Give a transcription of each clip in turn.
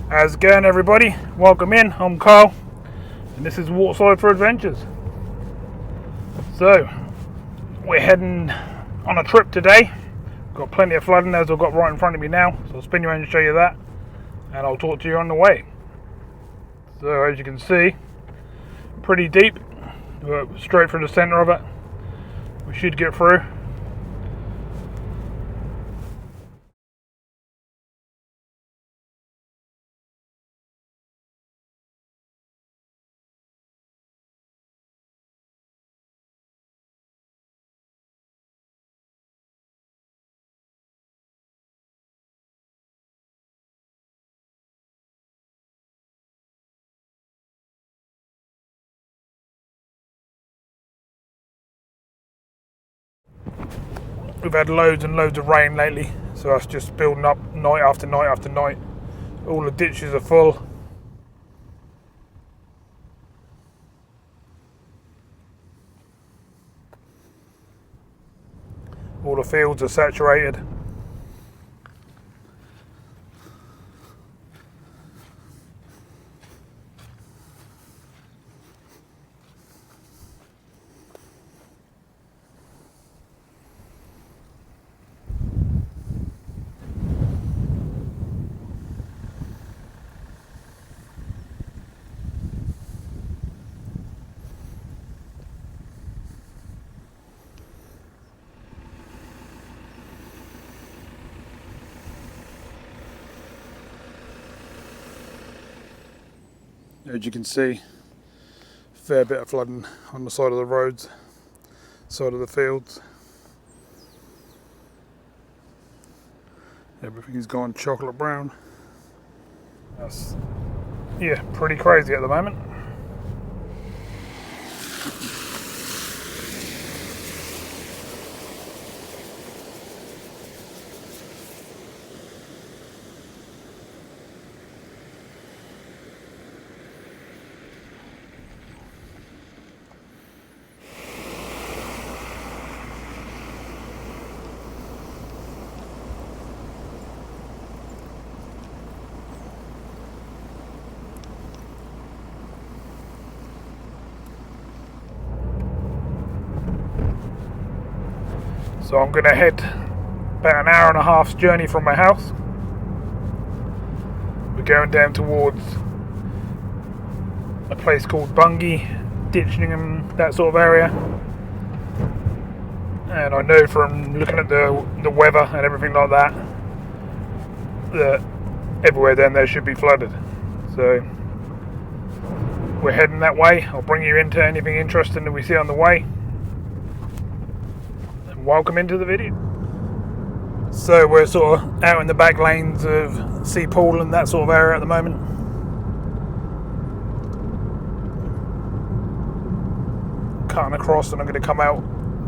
How's it going, everybody? Welcome in. I'm Carl, and this is Waterside for Adventures. So, we're heading on a trip today. Got plenty of flooding, as I've got right in front of me now, so I'll spin you around and show you that, and I'll talk to you on the way. So, as you can see, pretty deep. We're straight through the centre of it. We should get through. We've had loads and loads of rain lately, so that's just building up night after night after night. All the ditches are full. All the fields are saturated. As you can see, a fair bit of flooding on the side of the roads, side of the fields. Everything's gone chocolate brown. That's, yeah, pretty crazy at the moment. So I'm going to head about an hour and a half's journey from my house. We're going down towards a place called Bungay, Ditchingham, that sort of area. And I know from looking at the weather and everything like that, that everywhere down there should be flooded. So we're heading that way. I'll bring you into anything interesting that we see on the way. Welcome into the video. So we're sort of out in the back lanes of Poringland and that sort of area at the moment. Cutting across, and I'm going to come out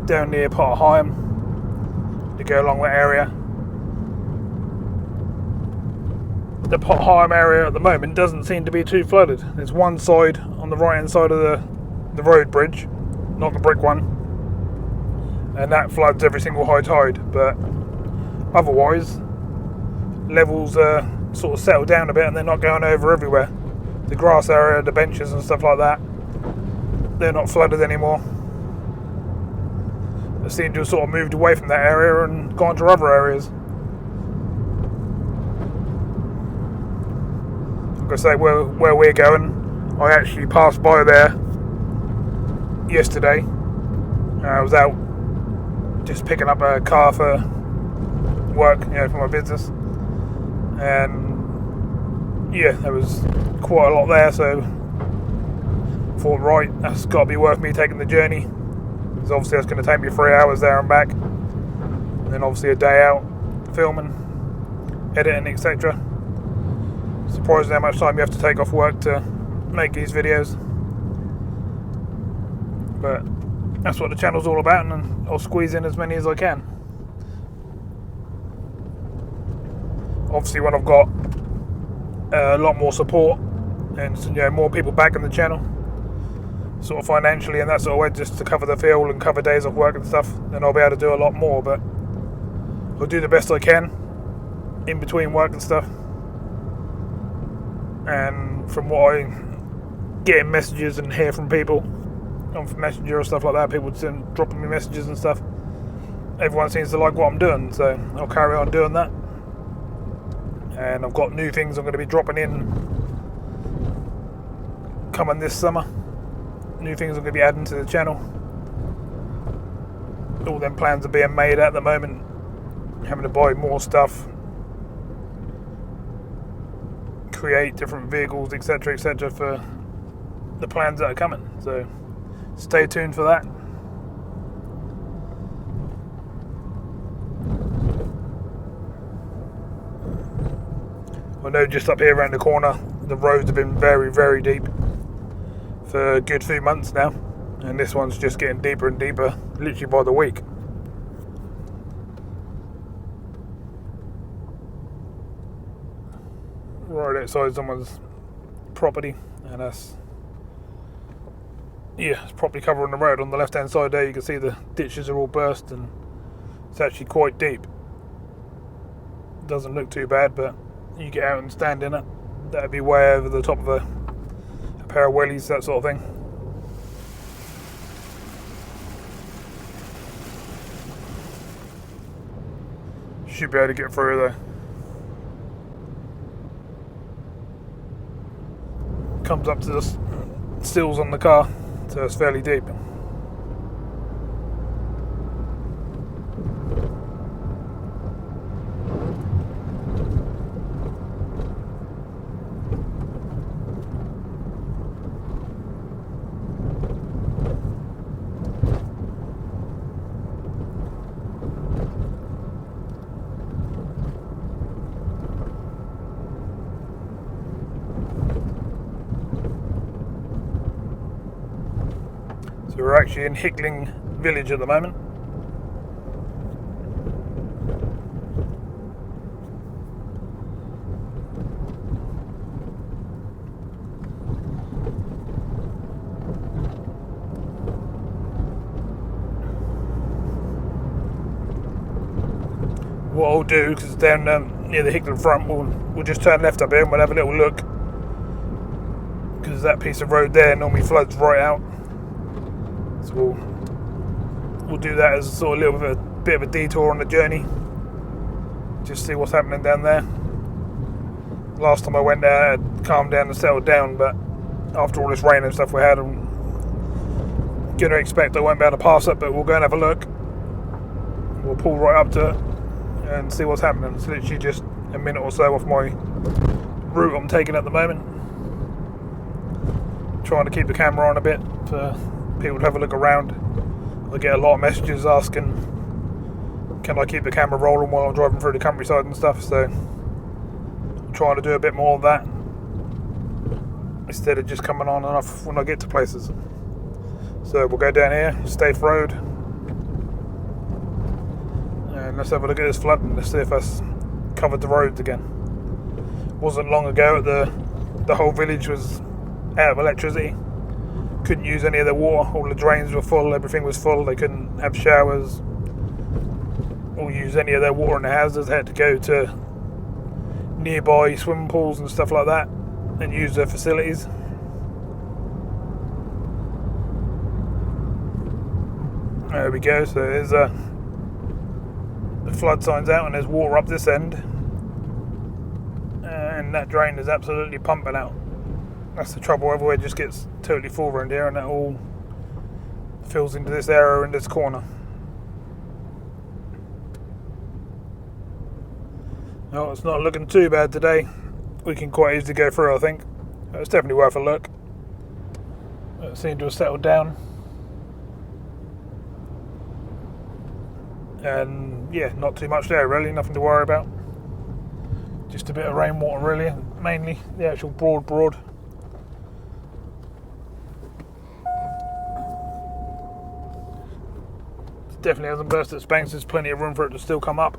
down near part of Heigham to go along that area. The pot Heigham area at the moment doesn't seem to be too flooded. There's one side on the right hand side of the road bridge, not the brick one, and that floods every single high tide, but otherwise levels are sort of settled down a bit and they're not going over everywhere. The grass area, the benches and stuff like that, they're not flooded anymore. They seem to have sort of moved away from that area and gone to other areas. Like I say, where we're going, I actually passed by there yesterday. I was out just picking up a car for work, for my business, and yeah, there was quite a lot there, so I thought, right, that's got to be worth me taking the journey, because obviously that's going to take me 3 hours there and back, and then obviously a day out filming, editing, etc. Surprising how much time you have to take off work to make these videos, but that's what the channel's all about, and I'll squeeze in as many as I can. Obviously, when I've got a lot more support and more people backing the channel, sort of financially and that sort of way, just to cover the fuel and cover days of work and stuff, then I'll be able to do a lot more. But I'll do the best I can in between work and stuff. and from what I get in messages and hear from people on Messenger or stuff like that, people dropping me messages and stuff, everyone seems to like what I'm doing, so I'll carry on doing that. And I've got new things I'm going to be dropping in coming this summer. New things I'm going to be adding to the channel. All them plans are being made at the moment. Having to buy more stuff, create different vehicles, etc, etc, for the plans that are coming. So stay tuned for that. I know just up here around the corner the roads have been very, very deep for a good few months now, and this one's just getting deeper and deeper literally by the week. Right outside someone's property, and that's, yeah, it's properly covering the road. On the left hand side there you can see the ditches are all burst, and it's actually quite deep. Doesn't look too bad, but you get out and stand in it, that'd be way over the top of a pair of wellies, that sort of thing. Should be able to get through there. Comes up to the sills on the car, so it's fairly deep. So we're actually in Hickling village at the moment. What I'll do, because it's down near the Hickling front, we'll just turn left up here and we'll have a little look, because that piece of road there normally floods right out. So we'll do that as a sort of bit of a detour on the journey, just see what's happening down there. Last time I went there, it calmed down and settled down, but after all this rain and stuff we had, I'm going to expect I won't be able to pass it, but we'll go and have a look. We'll pull right up to it and see what's happening. It's literally just a minute or so off my route I'm taking at the moment. Trying to keep the camera on a bit for people to have a look around. I get a lot of messages asking, can I keep the camera rolling while I'm driving through the countryside and stuff, so I'm trying to do a bit more of that instead of just coming on and off when I get to places. So we'll go down here, Staith Road, and let's have a look at this flood and let's see if that's covered the roads again. Wasn't long ago the whole village was out of electricity. Couldn't use any of their water, all the drains were full, everything was full, they couldn't have showers or use any of their water in the houses. They had to go to nearby swimming pools and stuff like that and use their facilities. There we go, so there's the flood signs out and there's water up this end, and that drain is absolutely pumping out. That's the trouble, everywhere just gets totally full around here and that all fills into this area in this corner. No, it's not looking too bad today. We can quite easily go through, I think. It's definitely worth a look. It seemed to have settled down. And yeah, not too much there really, nothing to worry about. Just a bit of rainwater really, mainly the actual broad. Definitely hasn't burst its banks, there's plenty of room for it to still come up.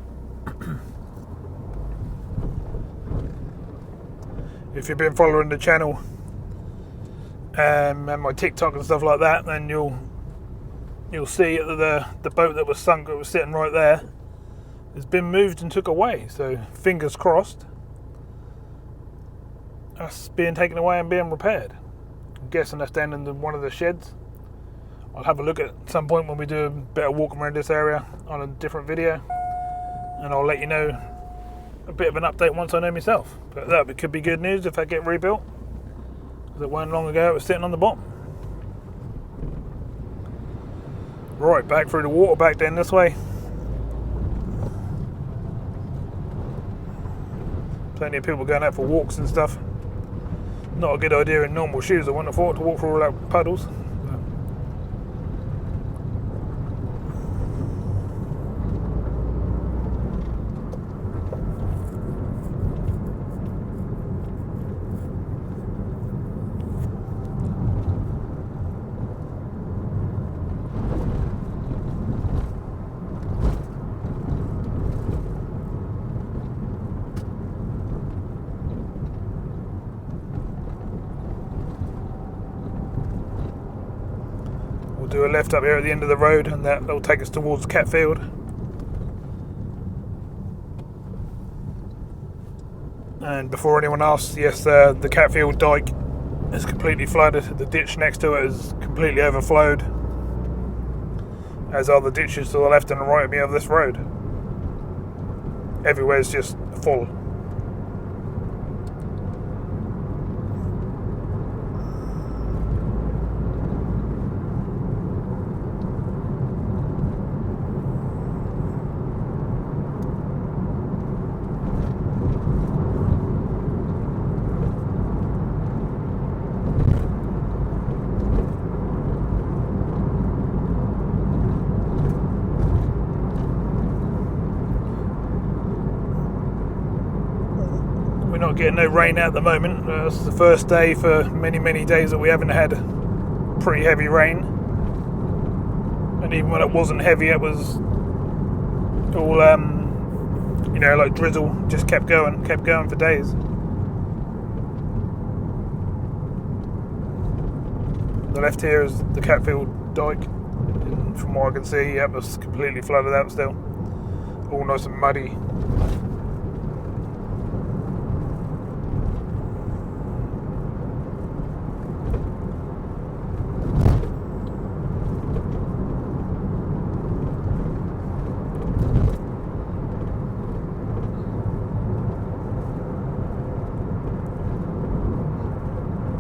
If you've been following the channel and my TikTok and stuff like that, then you'll see that the boat that was sunk, that was sitting right there, has been moved and took away, so fingers crossed. that's being taken away and being repaired. I'm guessing that's down in one of the sheds. I'll have a look at some point when we do a better walk around this area on a different video, and I'll let you know a bit of an update once I know myself. But that could be good news if I get rebuilt, because it wasn't long ago it was sitting on the bottom. Right, back through the water, back down this way. Plenty of people going out for walks and stuff. Not a good idea in normal shoes. I wouldn't have thought to walk through all that puddles. Do a left up here at the end of the road, and that'll take us towards Catfield. And before anyone asks, yes, the Catfield dike is completely flooded. The ditch next to it is completely overflowed, as are the ditches to the left and the right of me of this road. Everywhere's just full. Not getting no rain at the moment. It's the first day for many days that we haven't had pretty heavy rain, and even when it wasn't heavy, it was all like drizzle. Just kept going for days. The left here is the Catfield dike, and from what I can see, it was completely flooded out still, all nice and muddy.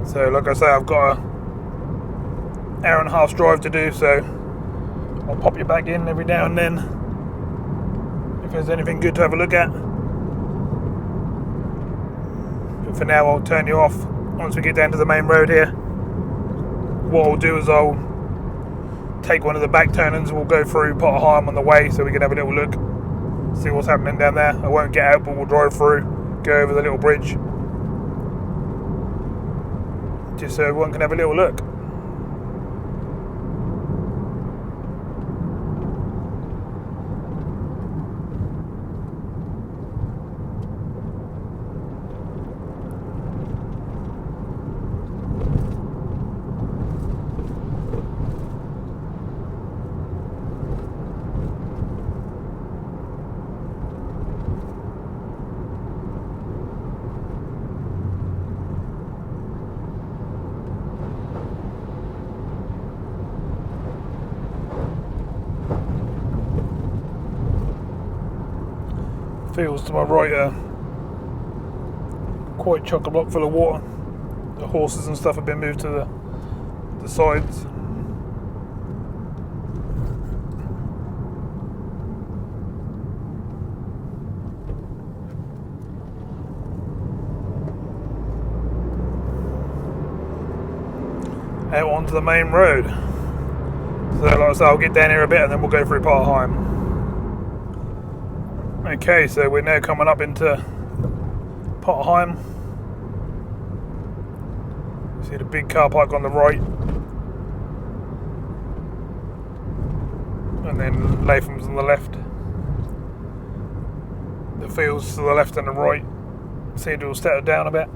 So like I say, I've got an hour and a half drive to do, so I'll pop you back in every now and then if there's anything good to have a look at. But for now, I'll turn you off once we get down to the main road here. What I'll do is I'll take one of the back turnings, we'll go through Heigham on the way so we can have a little look, see what's happening down there. I won't get out, but we'll drive through, go over the little bridge, just so everyone can have a little look. Fields to my right are quite chock-a-block full of water. The horses and stuff have been moved to the sides. Out onto the main road. So like I say, I'll get down here a bit and then we'll go through Heigham. Okay, so we're now coming up into Heigham. See the big car park on the right, and then Latham's on the left. The fields to the left and the right seem to have settled down a bit.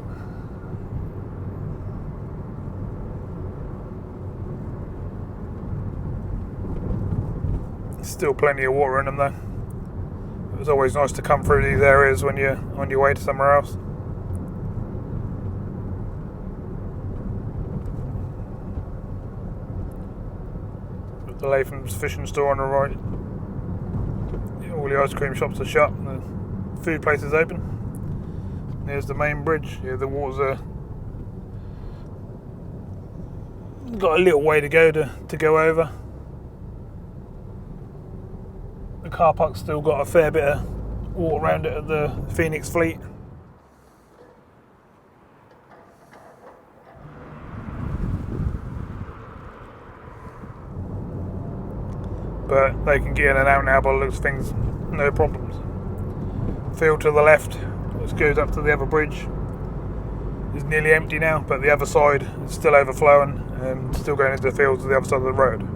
Still plenty of water in them though. It's always nice to come through these areas when you're on your way to somewhere else. The Latham's fishing store on the right. All the ice cream shops are shut. The food place is open. There's the main bridge. Yeah, the water's got a little way to go to go over. The car park's still got a fair bit of water around it at the Phoenix Fleet. But they can get in and out now by the looks of things, no problems. Field to the left, which goes up to the other bridge, is nearly empty now, but the other side is still overflowing and still going into the fields to the other side of the road.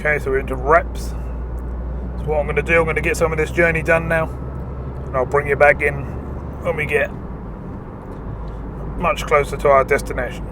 Okay, so we're into reps. So what I'm going to do, I'm going to get some of this journey done now, and I'll bring you back in when we get much closer to our destination.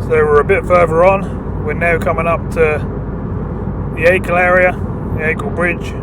So we're a bit further on. We're now coming up to the Acle area, the Acle Bridge.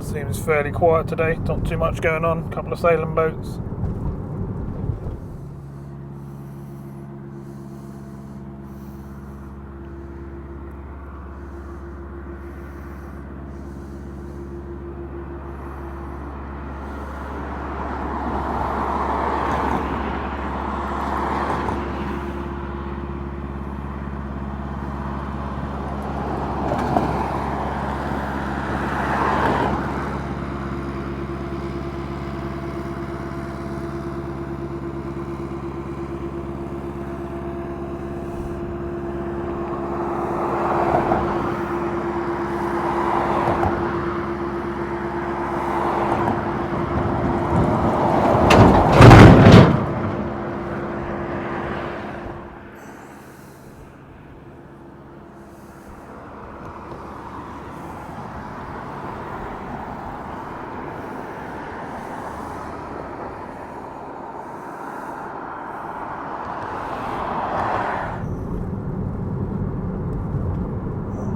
Seems fairly quiet today, not too much going on, a couple of sailing boats.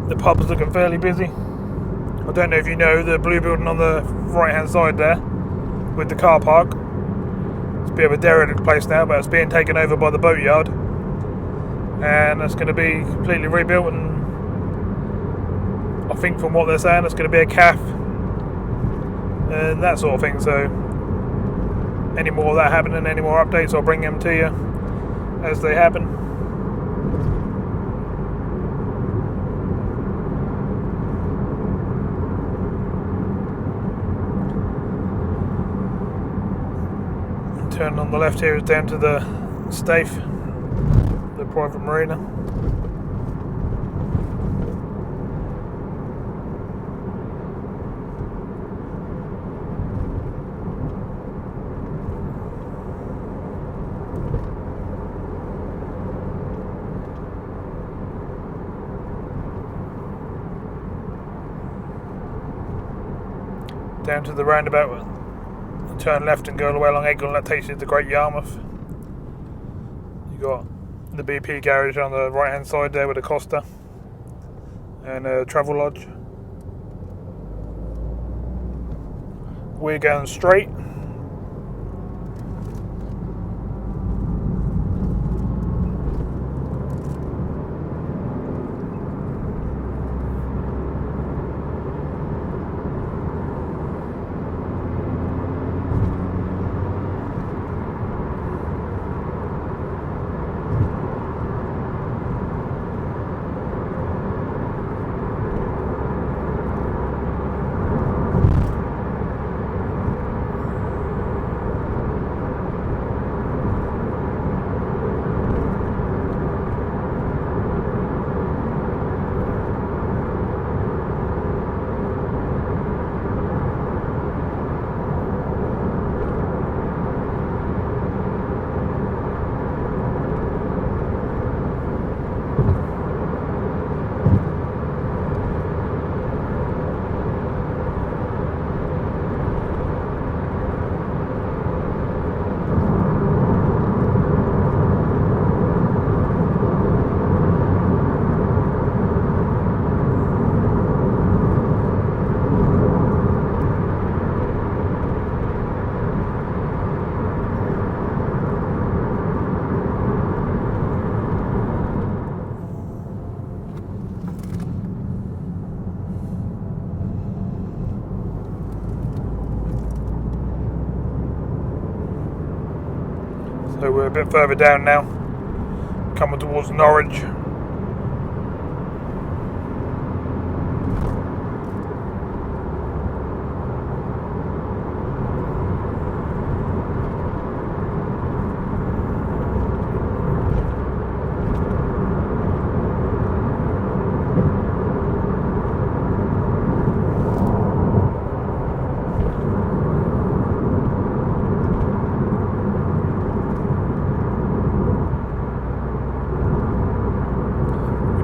The pub's looking fairly busy. I don't know if you know the blue building on the right hand side there with the car park. It's a bit of a derelict place now, but it's being taken over by the boatyard, and it's going to be completely rebuilt, and I think from what they're saying it's going to be a cafe and that sort of thing. So any more of that happening, any more updates, I'll bring them to you as they happen. Turn on the left here is down to the Stafe, the private marina. down to the roundabout, turn left and go all the way along Acle, and that takes you to Great Yarmouth. You got the BP garage on the right hand side there with a Costa and a travel lodge. We're going straight. So we're a bit further down now, coming towards Norwich.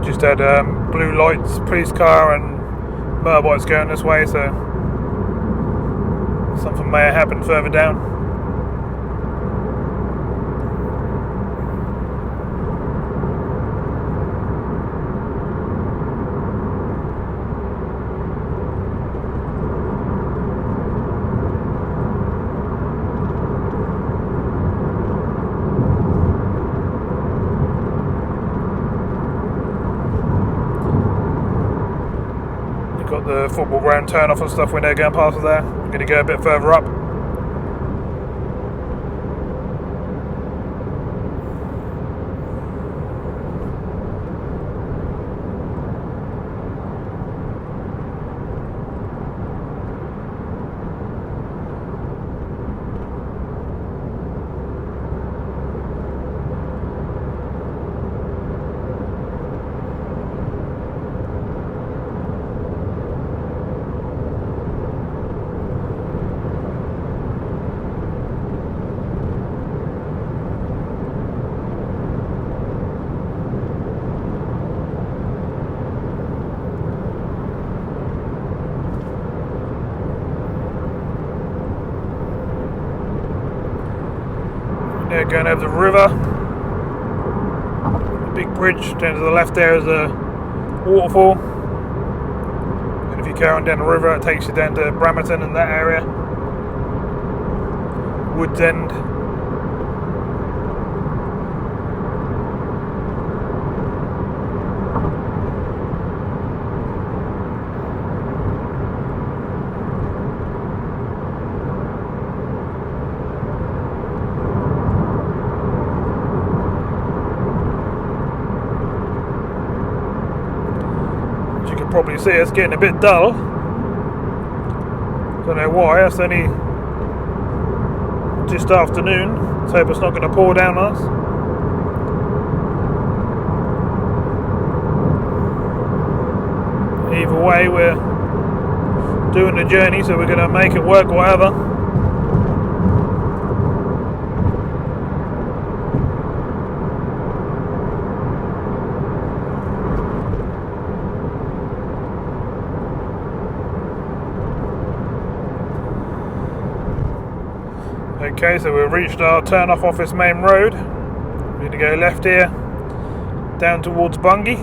Just had blue lights, police car and motorbikes going this way, so something may have happened further down. Got the football ground turn off and stuff when they're going past there. I'm going to go a bit further up. Yeah, going over the river. The big bridge down to the left there is a waterfall. And if you carry on down the river, it takes you down to Bramerton and that area. Woods End. Probably see it's getting a bit dull. Don't know why. It's only just afternoon. Let's hope it's not going to pour down on us. Either way, we're doing the journey, so we're going to make it work, whatever. Okay, so we've reached our turn off this main road. We're going to go left here, down towards Bungay.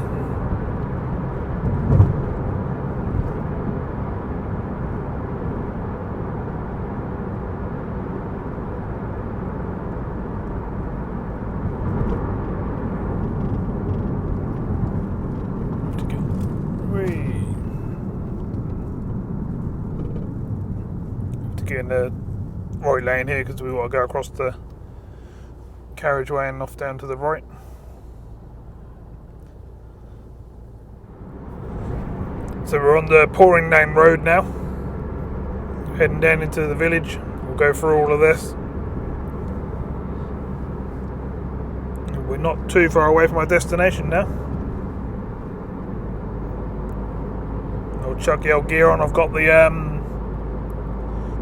Get in the right lane here because we want to go across the carriageway and off down to the right. So we're on the Poringland road now, heading down into the village. We'll go through all of this. We're not too far away from our destination now. I'll chuck the old gear on. I've got the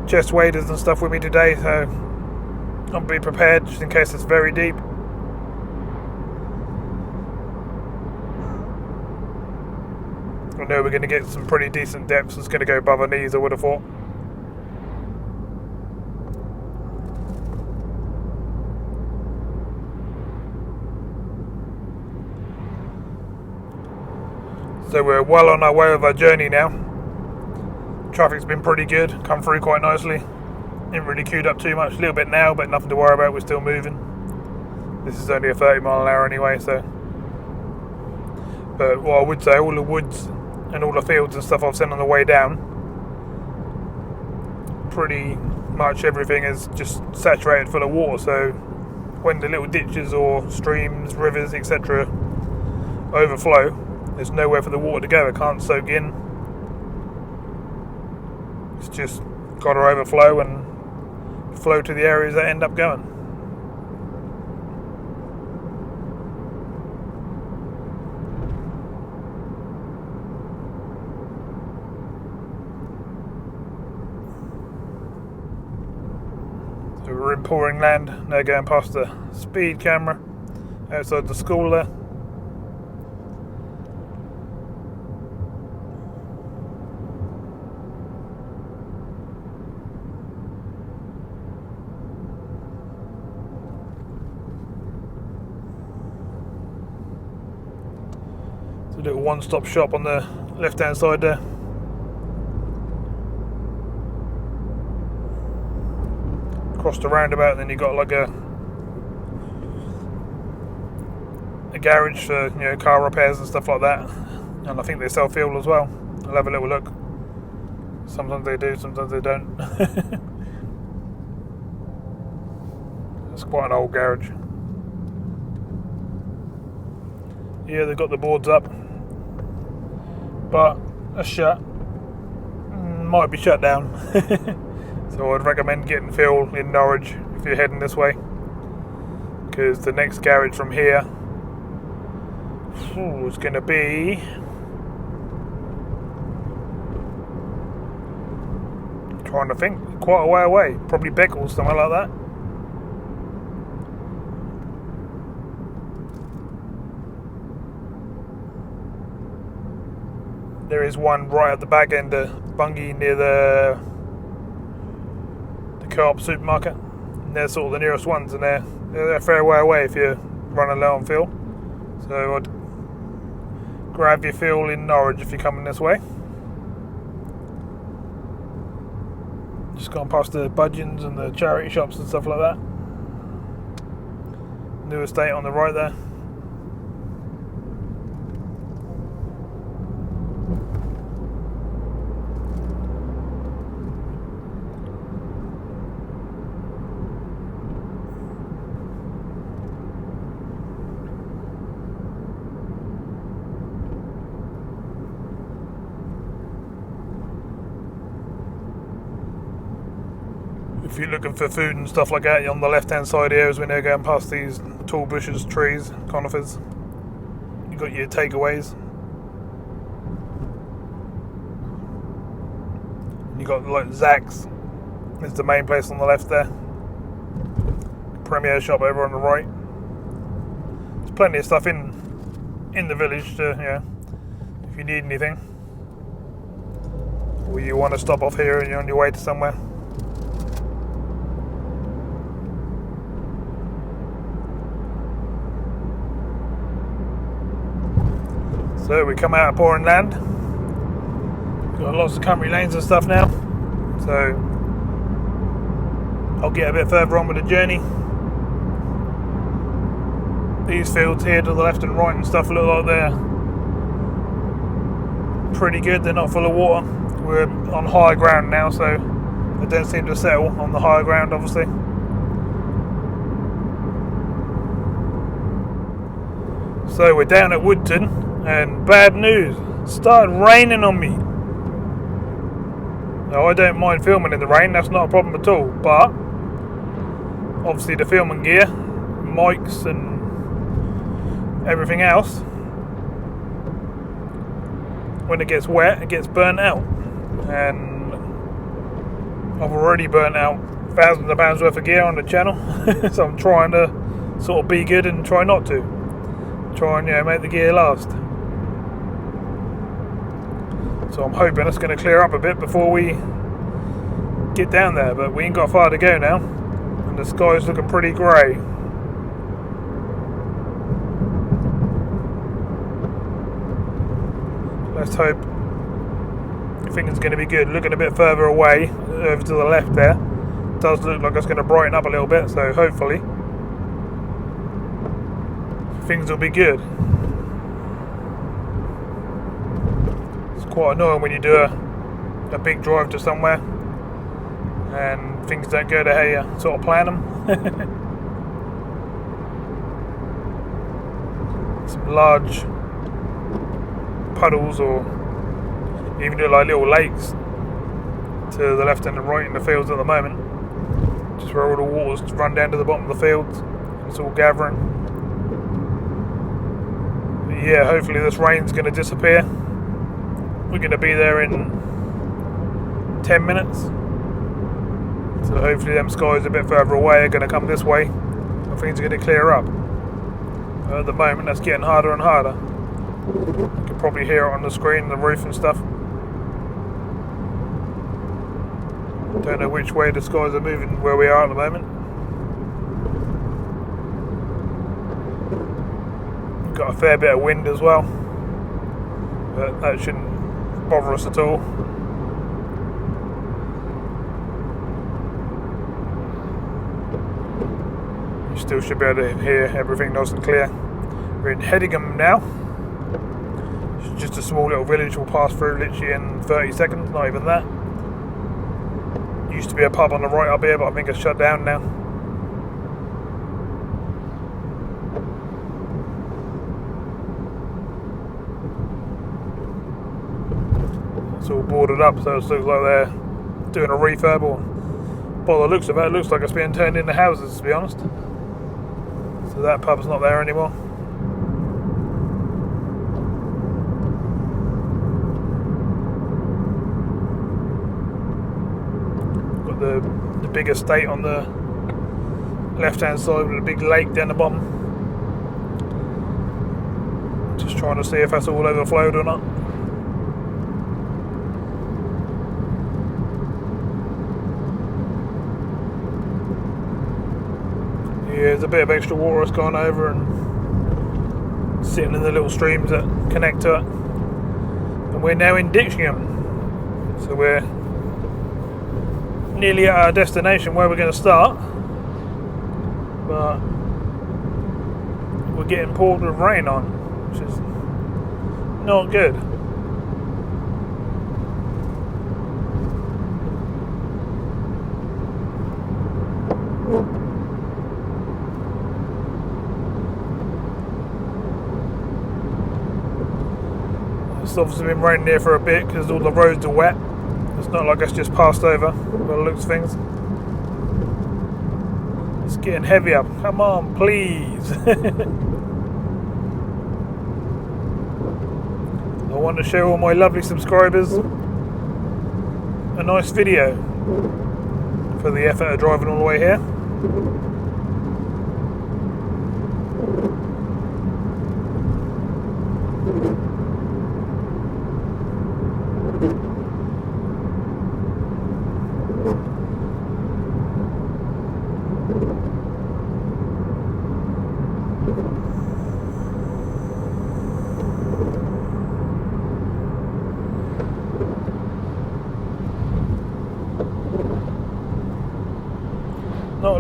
chest waders and stuff with me today, so I'll be prepared just in case it's very deep. I know we're going to get some pretty decent depths. It's going to go above our knees, I would have thought. So we're well on our way with our journey now. Traffic's been pretty good, come through quite nicely. Didn't really queued up too much, a little bit now, but nothing to worry about, we're still moving. This is only a 30 mph anyway, so. But what I would say, all the woods and all the fields and stuff I've seen on the way down, pretty much everything is just saturated full of water, so when the little ditches or streams, rivers, etc. overflow, there's nowhere for the water to go, it can't soak in. It's just got to overflow and flow to the areas that end up going. So we're in Poringland, now going past the speed camera outside the school there. Little one-stop shop on the left-hand side there. Across the roundabout, and then you got like a garage for car repairs and stuff like that. And I think they sell fuel as well. I'll have a little look. Sometimes they do, sometimes they don't. It's quite an old garage. Yeah, they've got the boards up, but are shut. Might be shut down. So I'd recommend getting fuel in Norwich if you're heading this way, because the next garage from here is going to be trying to think, quite a way away, probably Acle, somewhere like that. There is one right at the back end of Bungay near the Co-op supermarket. And they're sort of the nearest ones, and they're a fair way away if you're running low on fuel. So I'd grab your fuel in Norwich if you're coming this way. Just gone past the Budgeons and the charity shops and stuff like that. New estate on the right there. If you're looking for food and stuff like that, you're on the left hand side here as we're now going past these tall bushes, trees, conifers. You've got your takeaways. You've got like Zach's, is the main place on the left there. Premier shop over on the right. There's plenty of stuff in the village to, if you need anything. Or you want to stop off here and you're on your way to somewhere. So we come out of Poringland. Got lots of country lanes and stuff now. So I'll get a bit further on with the journey. These fields here to the left and right and stuff look like they're pretty good. They're not full of water. We're on higher ground now, so they don't seem to settle on the higher ground, obviously. So we're down at Woodton, and bad news, it started raining on me. Now I don't mind filming in the rain, that's not a problem at all, but obviously the filming gear, mics and everything else, when it gets wet it gets burnt out, and I've already burnt out thousands of pounds worth of gear on the channel. So I'm trying to sort of be good and try not to. Try and make the gear last. So I'm hoping it's going to clear up a bit before we get down there, but we ain't got far to go now, and the sky's looking pretty grey. Let's hope things are going to be good. Looking a bit further away, over to the left there, it does look like it's going to brighten up a little bit, so hopefully things will be good. It's quite annoying when you do a big drive to somewhere and things don't go to how you sort of plan them. Some large puddles, or even do like little lakes to the left and the right in the fields at the moment, just where all the waters run down to the bottom of the fields. It's all gathering. But yeah, hopefully this rain's going to disappear. We're going to be there in 10 minutes, so hopefully them skies a bit further away are going to come this way and things are going to clear up. At the moment that's getting harder and harder. You can probably hear it on the screen, the roof and stuff. Don't know which way the skies are moving where we are at the moment. We've got a fair bit of wind as well, but that shouldn't bother us at all. You still should be able to hear everything nice and clear. We're in Heigham now. It's just a small little village we'll pass through literally in 30 seconds, not even that. Used to be a pub on the right up here, but I think it's shut down now. It's all boarded up, so it looks like they're doing a refurb, or by the looks of it, it looks like it's being turned into houses, to be honest. So that pub's not there anymore. Got the big estate on the left hand side with a big lake down the bottom. Just trying to see if that's all overflowed or not. Yeah, there's a bit of extra water that's gone over and sitting in the little streams that connect to it. And we're now in Ditchingham, so we're nearly at our destination where we're going to start, but we're getting poured with rain on, which is not good. It's obviously been raining here for a bit because all the roads are wet. It's not like it's just passed over by the looks of things. It's getting heavier. Come on, please. I want to show all my lovely subscribers a nice video for the effort of driving all the way here.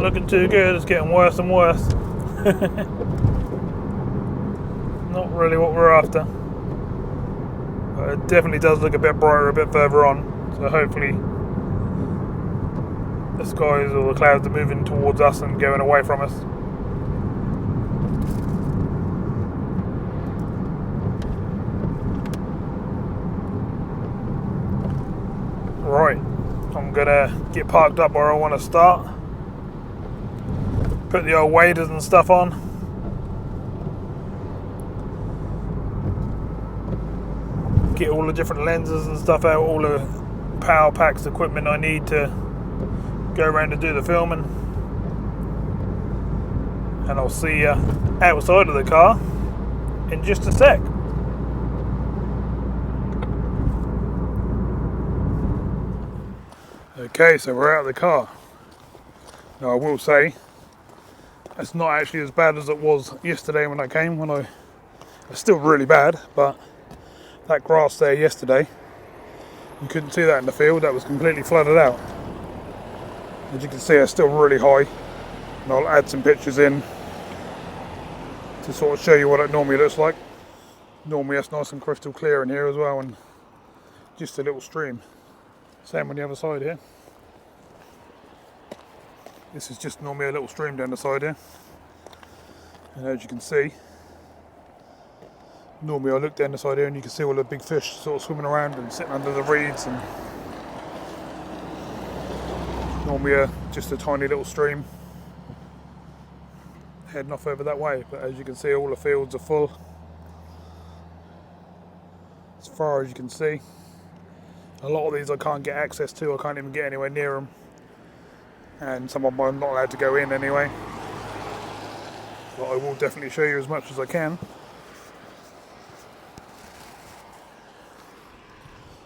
looking too good, it's getting worse and worse. Not really what we're after. But it definitely does look a bit brighter a bit further on, so hopefully the skies or the clouds are moving towards us and going away from us. Right, I'm gonna get parked up where I want to start. Put the old waders and stuff on. Get all the different lenses and stuff out, all the power packs, equipment I need to go around and do the filming. And I'll see you outside of the car in just a sec. Okay, so we're out of the car. Now I will say, it's not actually as bad as it was yesterday when I came. It's still really bad, but that grass there yesterday, you couldn't see that in the field. That was completely flooded out. As you can see, it's still really high. And I'll add some pictures in to sort of show you what it normally looks like. Normally it's nice and crystal clear in here as well, and just a little stream. Same on the other side here. This is just normally a little stream down the side here. And as you can see, normally I look down the side here and you can see all the big fish sort of swimming around and sitting under the reeds, and normally just a tiny little stream heading off over that way. But as you can see, all the fields are full as far as you can see. A lot of these I can't get access to, I can't even get anywhere near them, and some of them I'm not allowed to go in anyway, but I will definitely show you as much as I can.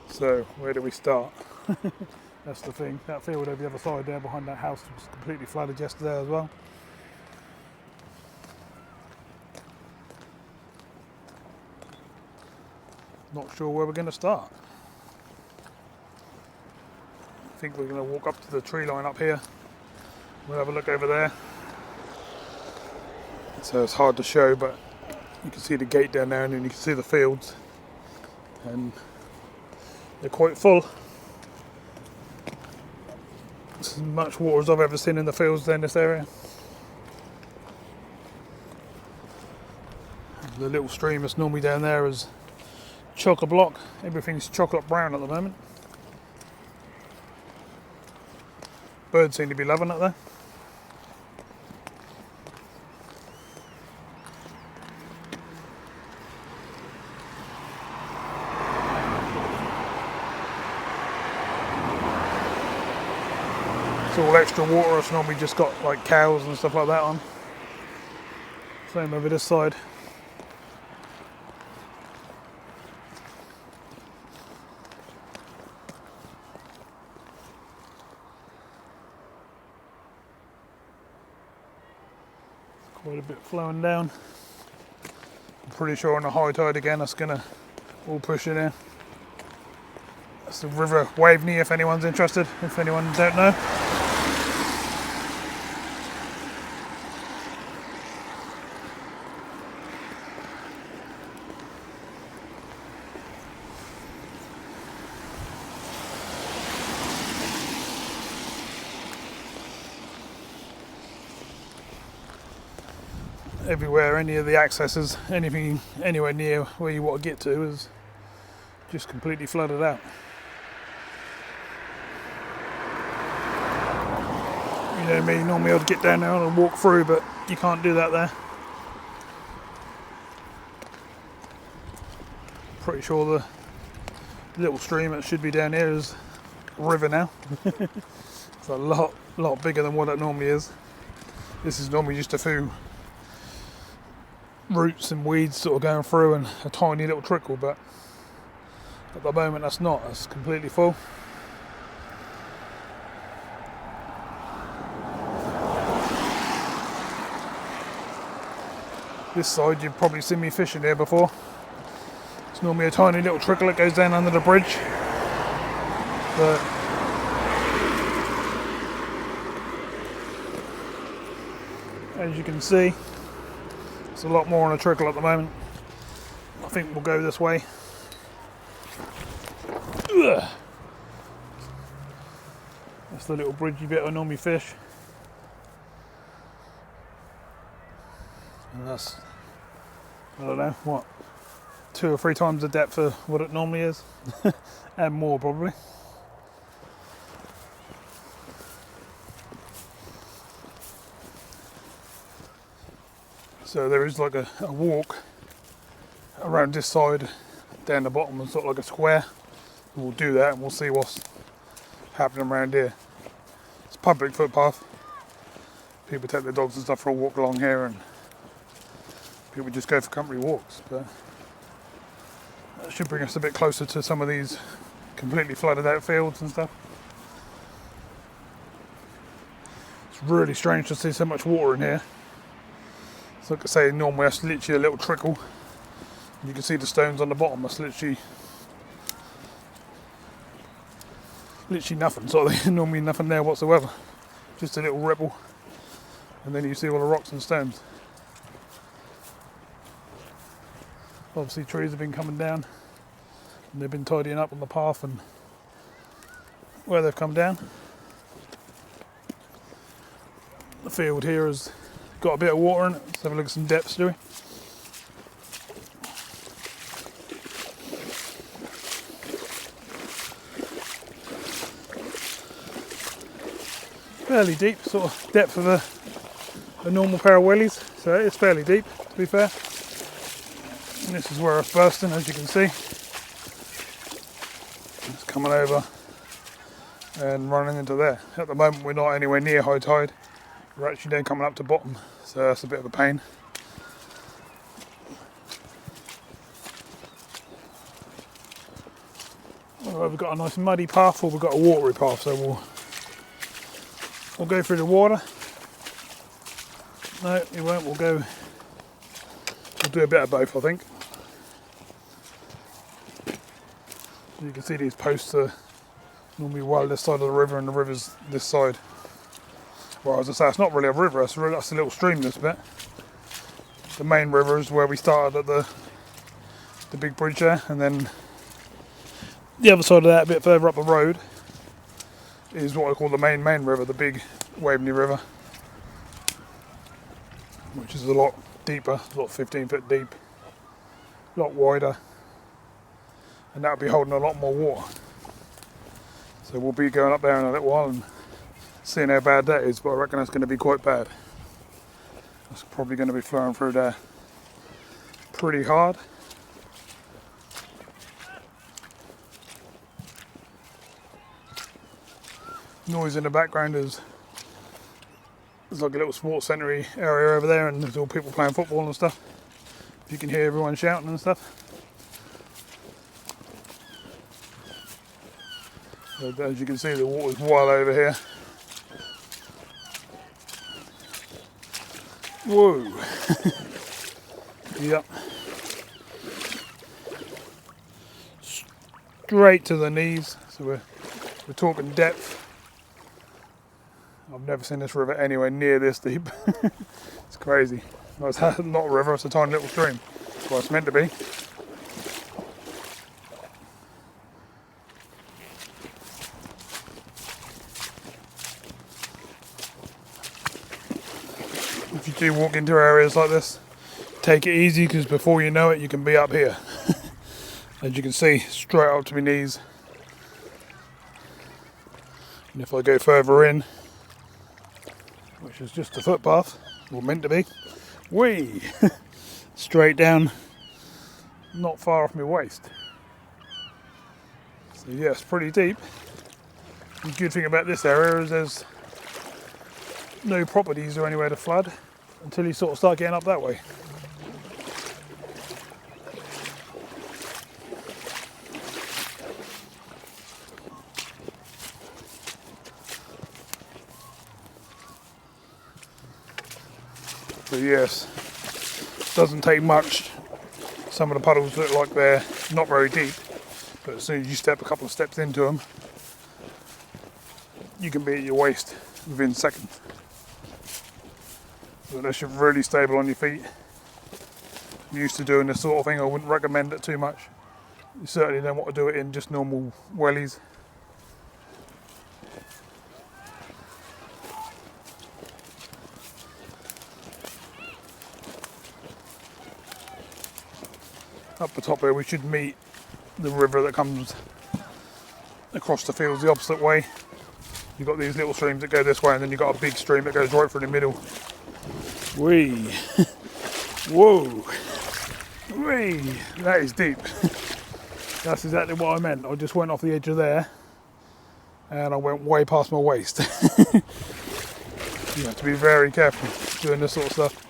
So where do we start? That's the thing, that field over the other side there behind that house was completely flooded yesterday as well. Not sure where we're going to start. I think we're going to walk up to the tree line up here. We'll have a look over there. So it's hard to show, but you can see the gate down there and then you can see the fields. And they're quite full. It's as much water as I've ever seen in the fields down this area. The little stream that's normally down there is chock-a-block. Everything's chocolate brown at the moment. Birds seem to be loving it there. It's all extra water. It's normally just got like cows and stuff like that on. Same over this side. Quite a bit flowing down. I'm pretty sure on a high tide again that's going to all push in here. That's the River Waveney if anyone's interested, if anyone don't know. Everywhere, any of the accesses, anything anywhere near where you want to get to is just completely flooded out. You know me, normally I'd get down there and walk through, but you can't do that there. Pretty sure the little stream that should be down here is a river now. It's a lot bigger than what it normally is. This is normally just a few roots and weeds sort of going through and a tiny little trickle, but at the moment that's not, it's completely full. This side you've probably seen me fishing here before. It's normally a tiny little trickle that goes down under the bridge, but As you can see, it's a lot more on a trickle at the moment. I think we'll go this way. Ugh. That's the little bridgey bit I normally fish. And that's, I don't know, what, 2 or 3 times the depth of what it normally is. And more probably. So there is like a walk around this side down the bottom and sort of like a square. We'll do that and we'll see what's happening around here. It's a public footpath. People take their dogs and stuff for a walk along here, and people just go for country walks, but that should bring us a bit closer to some of these completely flooded out fields and stuff. It's really strange to see so much water in here. So like I say, normally that's literally a little trickle. You can see the stones on the bottom, that's literally nothing, sort of normally nothing there whatsoever. Just a little ripple. And then you see all the rocks and stones. Obviously trees have been coming down and they've been tidying up on the path and where they've come down. The field here has got a bit of water in it. Let's have a look at some depths, do we? Fairly deep, sort of depth of a normal pair of wellies, so it's fairly deep to be fair. And this is where it's bursting, as you can see. It's coming over and running into there. At the moment we're not anywhere near high tide. We're actually then coming up to bottom, so that's a bit of a pain. Well, we've got a nice muddy path, or we've got a watery path, so we'll go through the water. No, we won't. We'll do a bit of both, I think. You can see these posts are normally well this side of the river, and the river's this side. Well, as I say, it's not really a river, that's a little stream, this bit. The main river is where we started at the big bridge there, and then the other side of that, a bit further up the road, is what I call the main river, the big Waveney River, which is a lot deeper, a lot 15 foot deep, a lot wider, and that'll be holding a lot more water. So we'll be going up there in a little while and seeing how bad that is, but I reckon that's going to be quite bad. It's probably going to be flowing through there pretty hard. Noise in the background is there's like a little sports centre area over there, and there's all people playing football and stuff. You can hear everyone shouting and stuff. But as you can see, the water's well over here. Whoa! Yep. Straight to the knees. So we're talking depth. I've never seen this river anywhere near this deep. It's crazy. No, it's not a river, it's a tiny little stream. That's what it's meant to be. If you do walk into areas like this, take it easy, because before you know it, you can be up here. As you can see, straight up to my knees. And if I go further in, which is just a footpath, or meant to be, whee! Straight down, not far off my waist. So yeah, it's pretty deep. The good thing about this area is there's no properties or anywhere to flood until you sort of start getting up that way. So yes, doesn't take much. Some of the puddles look like they're not very deep, but as soon as you step a couple of steps into them, you can be at your waist within seconds. So unless you're really stable on your feet, used to doing this sort of thing, I wouldn't recommend it too much. You certainly don't want to do it in just normal wellies. Up the top here we should meet the river that comes across the fields the opposite way. You've got these little streams that go this way, and then you've got a big stream that goes right through the middle. Whee! Whoa! Whee! That is deep. That's exactly what I meant. I just went off the edge of there and I went way past my waist. You have to be very careful doing this sort of stuff.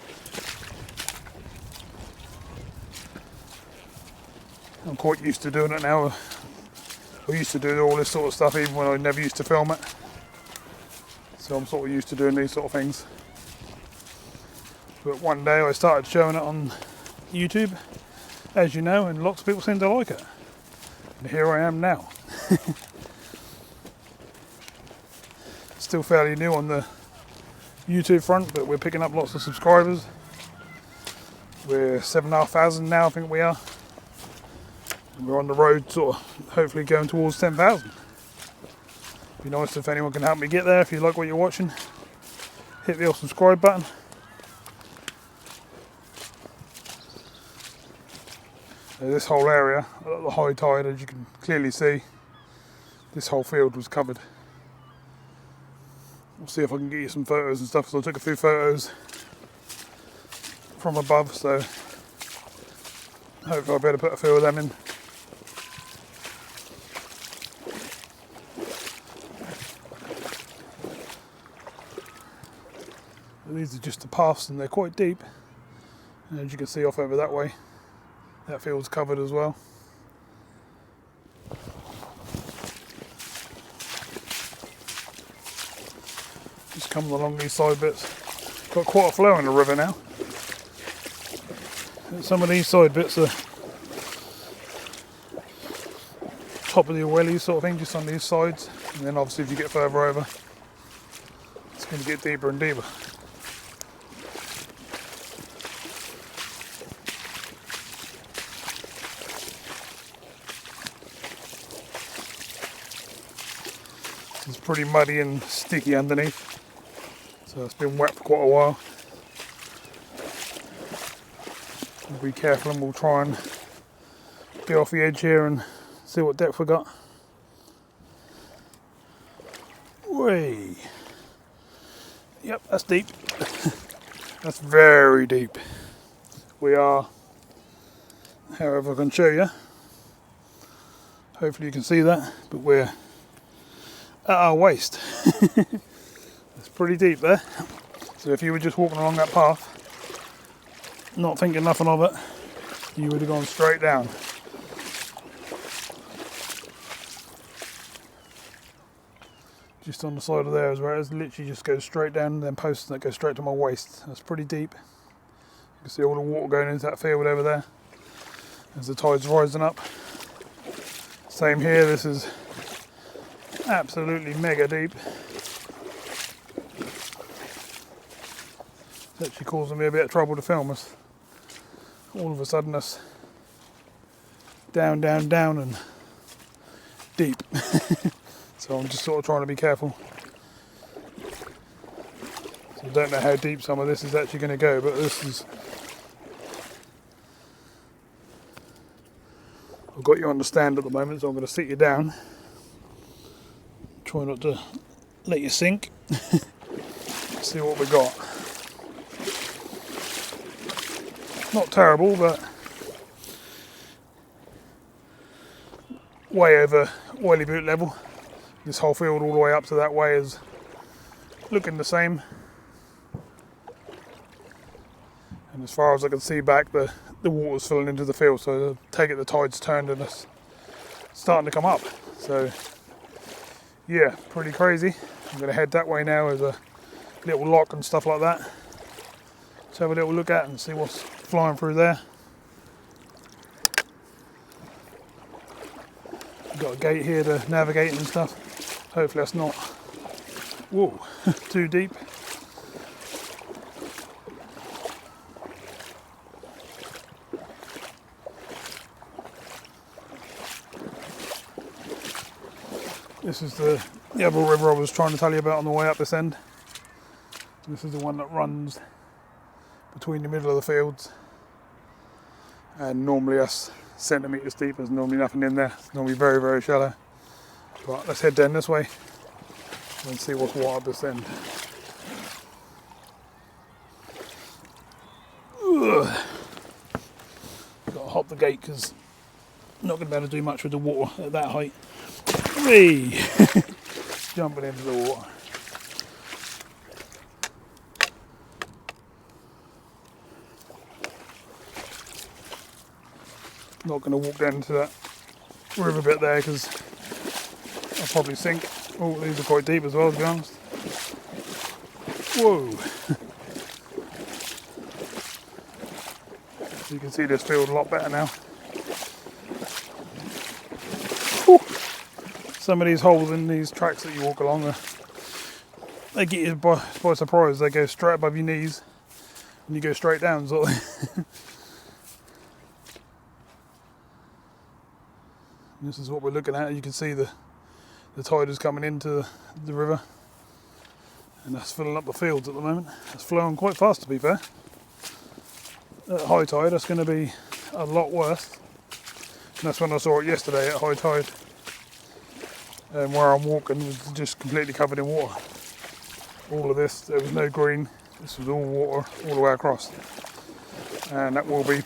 I'm quite used to doing it now. I used to do all this sort of stuff even when I never used to film it. So I'm sort of used to doing these sort of things. But one day I started showing it on YouTube, as you know, and lots of people seem to like it. And here I am now. Still fairly new on the YouTube front, but we're picking up lots of subscribers. We're 7,500 now, I think we are. And we're on the road, sort of, hopefully going towards 10,000. Be nice if anyone can help me get there. If you like what you're watching, hit the subscribe button. This whole area, at the high tide, as you can clearly see, this whole field was covered. We'll see if I can get you some photos and stuff, so I took a few photos from above, so hopefully I'll be able to put a few of them in. These are just the paths and they're quite deep, and as you can see off over that way, that field's covered as well. Just coming along these side bits. Got quite a flow in the river now. And some of these side bits are top of the wellies sort of thing, just on these sides. And then obviously if you get further over, it's going to get deeper and deeper. It's pretty muddy and sticky underneath, so it's been wet for quite a while. We'll be careful and we'll try and get off the edge here and see what depth we got. Way. Yep, that's deep. That's very deep. We are, however I can show you, hopefully you can see that, but we're at our waist. It's pretty deep there. So if you were just walking along that path, not thinking nothing of it, you would have gone straight down. Just on the side of there is where it literally just goes straight down, and then posts that go straight to my waist. That's pretty deep. You can see all the water going into that field over there as the tide's rising up. Same here, this is absolutely mega deep. It's actually causing me a bit of trouble to film us. All of a sudden it's down, down, down and deep. So I'm just sort of trying to be careful. So I don't know how deep some of this is actually going to go, but this is... I've got you on the stand at the moment, so I'm going to sit you down. Try not to let you sink. See what we got. Not terrible, but way over oily boot level. This whole field all the way up to that way is looking the same. And as far as I can see back, the water's filling into the field, so I take it the tide's turned and it's starting to come up. So yeah, pretty crazy. I'm going to head that way now. There's a little lock and stuff like that. Let's have a little look at and see what's flying through there. We've got a gate here to navigate and stuff. Hopefully that's not, whoa, too deep. This is the other river I was trying to tell you about on the way up this end. This is the one that runs between the middle of the fields, and normally that's centimetres deep. There's normally nothing in there. It's normally very, very shallow. But let's head down this way and see what's what up this end. Ugh. Got to hop the gate because I'm not going to be able to do much with the water at that height. Whee! Jumping into the water. Not going to walk down to that river bit there because I'll probably sink. Oh, these are quite deep as well, to be honest. Whoa! You can see this field a lot better now. Whew. Some of these holes in these tracks that you walk along, they get you by surprise. They go straight above your knees and you go straight down, sort of. This is what we're looking at. You can see the tide is coming into the river, and that's filling up the fields at the moment. It's flowing quite fast, to be fair. At high tide, that's going to be a lot worse. And that's when I saw it yesterday at high tide. And where I'm walking was just completely covered in water. All of this, there was no green. This was all water all the way across. And that will be,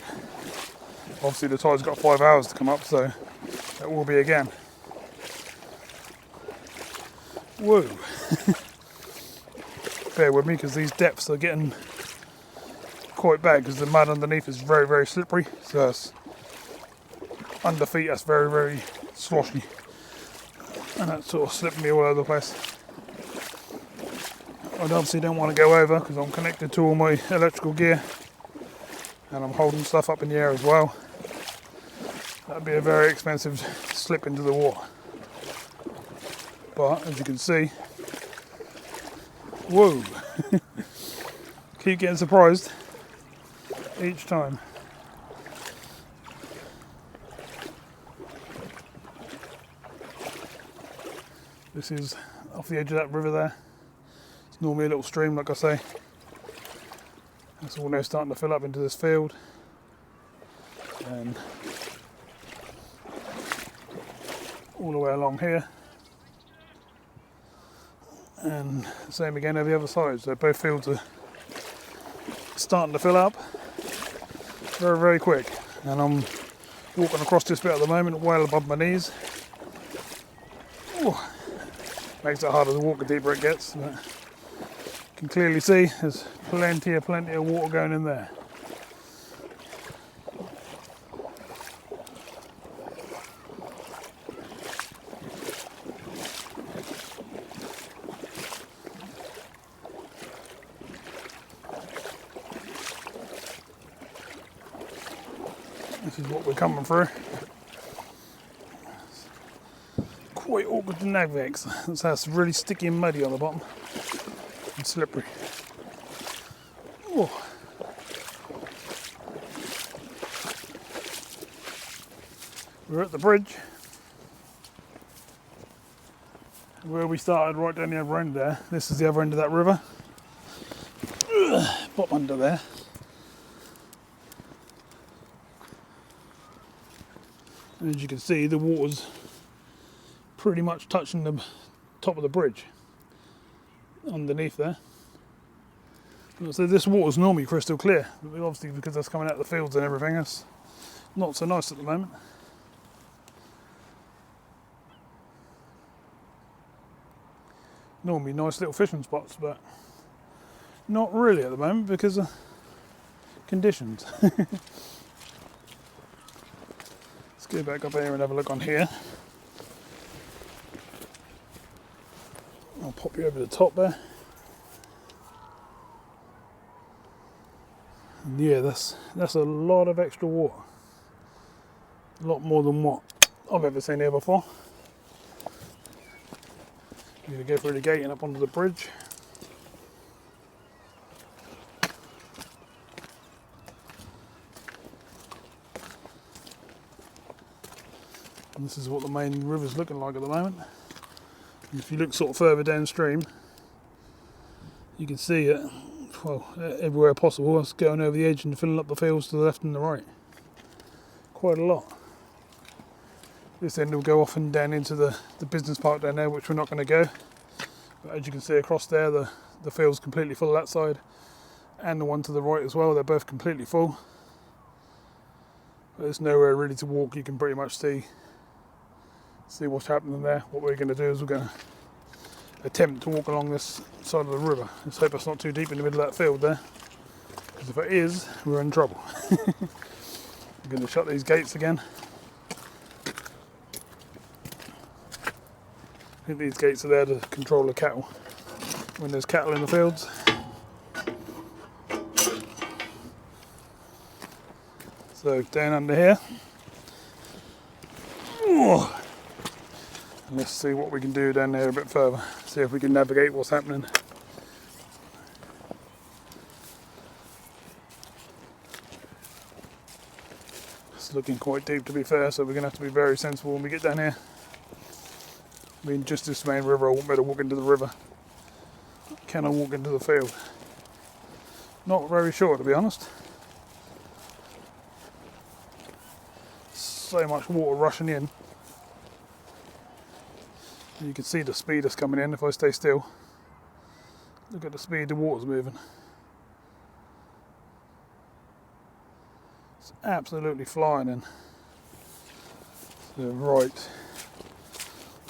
obviously the tide's got 5 hours to come up, so that will be again. Whoa. Bear with me because these depths are getting quite bad because the mud underneath is very, very slippery. So it's under feet, that's very, very sloshy. And that's sort of slipping me all over the place. I obviously don't want to go over because I'm connected to all my electrical gear. And I'm holding stuff up in the air as well. That'd be a very expensive slip into the water. But as you can see, whoa, keep getting surprised each time. This is off the edge of that river there. It's normally a little stream, like I say. It's all now starting to fill up into this field. And all the way along here. And same again over the other side. So both fields are starting to fill up very, very quick. And I'm walking across this bit at the moment, well above my knees. Ooh. Makes it harder to walk the deeper it gets. But you can clearly see there's plenty of water going in there. This is what we're coming through. Quite awkward to navigate. So it's really sticky and muddy on the bottom and slippery. Ooh. We're at the bridge where we started, right down the other end there. This is the other end of that river. Pop under there. And as you can see, the water's pretty much touching the top of the bridge underneath there. So this water's normally crystal clear, but obviously because that's coming out of the fields and everything, it's not so nice at the moment. Normally nice little fishing spots, but not really at the moment because of conditions. Let's go back up here and have a look on here. I'll pop you over the top there. And yeah, that's a lot of extra water. A lot more than what I've ever seen here before. I'm going to go through the gate and up onto the bridge. And this is what the main river's looking like at the moment. If you look sort of further downstream, you can see it, well, everywhere possible. It's going over the edge and filling up the fields to the left and the right. Quite a lot. This end will go off and down into the business park down there, which we're not going to go. But as you can see across there, the field's completely full that side, and the one to the right as well. They're both completely full. But there's nowhere really to walk. You can pretty much see what's happening there. What we're going to do is we're going to attempt to walk along this side of the river. Let's hope it's not too deep in the middle of that field there, because if it is, we're in trouble. I'm going to shut these gates again. I think these gates are there to control the cattle when there's cattle in the fields. So down under here. Oh. Let's see what we can do down there a bit further. See if we can navigate what's happening. It's looking quite deep, to be fair, so we're going to have to be very sensible when we get down here. I mean, just this main river, I won't be able to walk into the river. Can I walk into the field? Not very sure, to be honest. So much water rushing in. You can see the speed that's coming in if I stay still. Look at the speed the water's moving. It's absolutely flying in. So, right.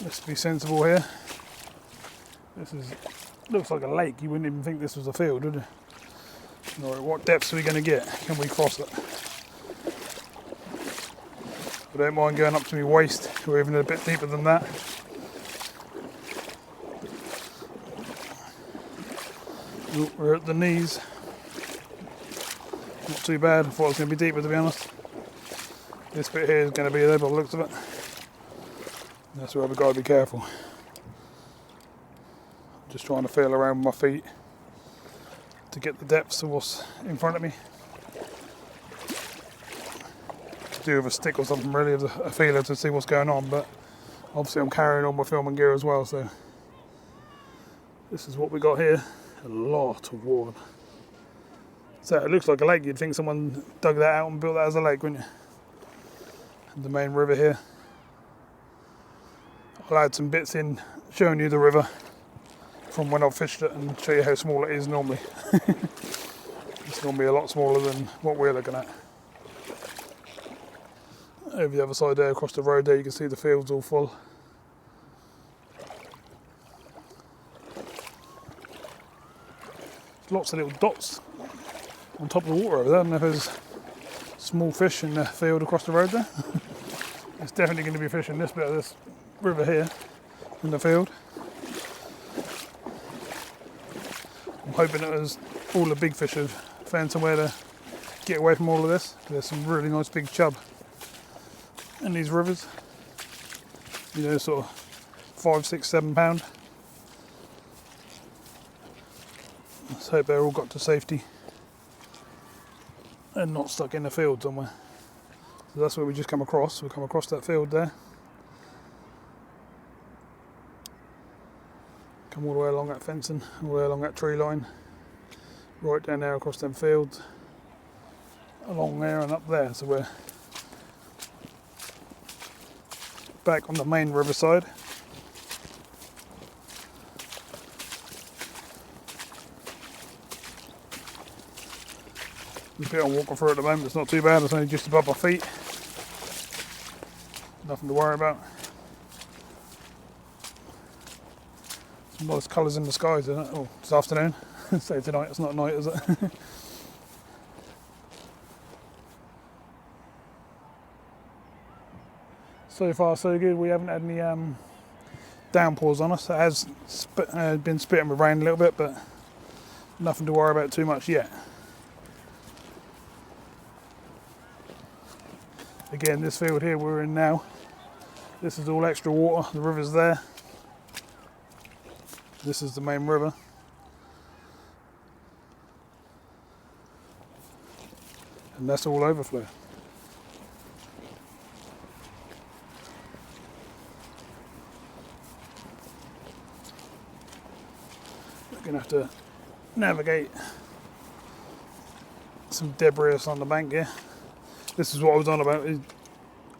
Let's be sensible here. Looks like a lake. You wouldn't even think this was a field, would you? Alright, what depths are we going to get? Can we cross it? I don't mind going up to my waist, or even a bit deeper than that. Ooh, we're at the knees. Not too bad. I thought it was going to be deeper, to be honest. This bit here is going to be there by the looks of it. That's where we've got to be careful. Just trying to feel around with my feet to get the depths of what's in front of me. To do with a stick or something, really, as a feeler to see what's going on, but obviously I'm carrying all my filming gear as well, so this is what we got here. A lot of water. So it looks like a lake. You'd think someone dug that out and built that as a lake, wouldn't you? And the main river here. I'll add some bits in showing you the river from when I've fished it and show you how small it is normally. It's normally a lot smaller than what we're looking at. Over the other side there, across the road there, you can see the fields all full. Lots of little dots on top of the water over there. I don't know if there's small fish in the field across the road there. It's definitely going to be fish in this bit of this river here in the field. I'm hoping that as all the big fish have found somewhere to get away from all of this. There's some really nice big chub in these rivers. You know, sort of 5, 6, 7 pound. Let's hope they're all got to safety and not stuck in the field somewhere. So that's where we just come across. We'll come across that field there. Come all the way along that fencing, all the way along that tree line, right down there across them fields, along there and up there. So we're back on the main riverside. The bit I'm walking through at the moment, it's not too bad. It's only just above my feet. Nothing to worry about. Some nice colours in the skies, isn't it? Oh, it's afternoon. Say tonight, it's not night, is it? So far so good. We haven't had any downpours on us. It has been spitting with rain a little bit, but nothing to worry about too much yet. Again, this field here we're in now, this is all extra water. The river's there. This is the main river. And that's all overflow. Gonna have to navigate some debris on the bank here. This is what I was on about.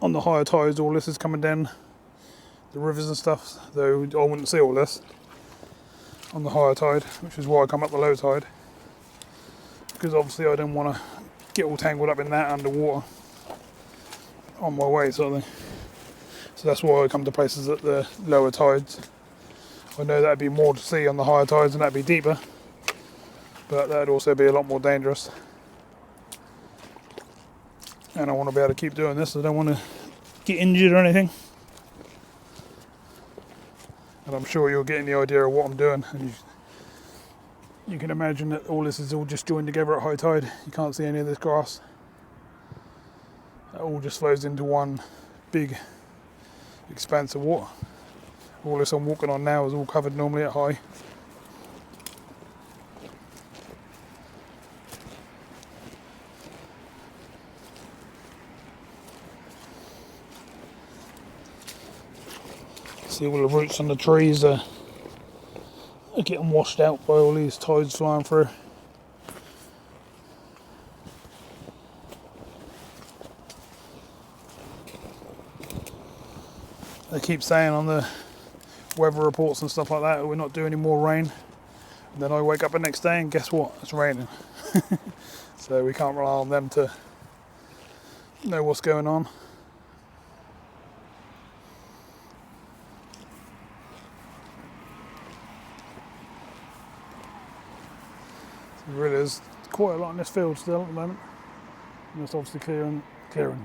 On the higher tides, all this is coming down the rivers and stuff, though I wouldn't see all this on the higher tide, which is why I come up the low tide, because obviously I don't want to get all tangled up in that underwater on my way, sort of thing. So that's why I come to places at the lower tides. I know that'd be more to see on the higher tides and that'd be deeper, but that'd also be a lot more dangerous. And I want to be able to keep doing this. I don't want to get injured or anything. And I'm sure you're getting the idea of what I'm doing. And you can imagine that all this is all just joined together at high tide. You can't see any of this grass. It all just flows into one big expanse of water. All this I'm walking on now is all covered normally at high. See all the roots on the trees are getting washed out by all these tides flying through. They keep saying on the weather reports and stuff like that we're not doing any more rain. And then I wake up the next day and guess what? It's raining. So we can't rely on them to know what's going on. There really is quite a lot in this field still at the moment. And it's obviously clearing,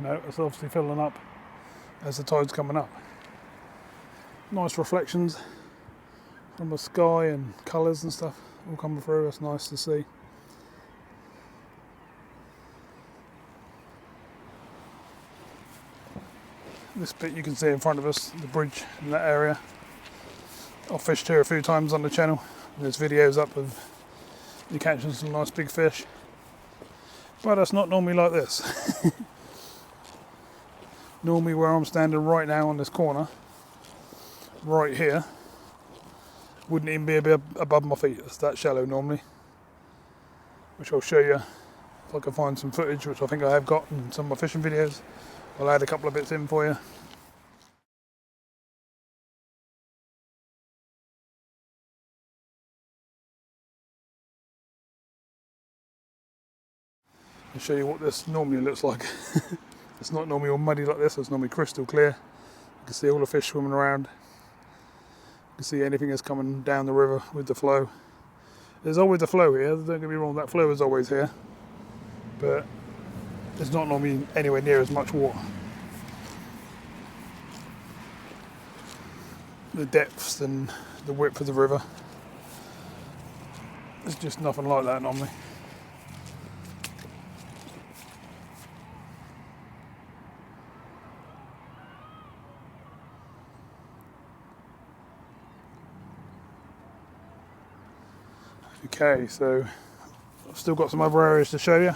no, it's obviously filling up as the tide's coming up. Nice reflections from the sky and colours and stuff all coming through, that's nice to see. This bit you can see in front of us, the bridge in that area. I've fished here a few times on the channel. There's videos up of you catching some nice big fish, but that's not normally like this. Normally where I'm standing right now on this corner, right here, wouldn't even be a bit above my feet. It's that shallow normally, which I'll show you if I can find some footage, which I think I have got in some of my fishing videos. I'll add a couple of bits in for you. I'll show you what this normally looks like. It's not normally all muddy like this, it's normally crystal clear. You can see all the fish swimming around. You can see anything that's coming down the river with the flow. There's always a flow here, don't get me wrong, that flow is always here. But there's not normally anywhere near as much water. The depths and the width of the river, it's just nothing like that normally. Okay, so I've still got some other areas to show you.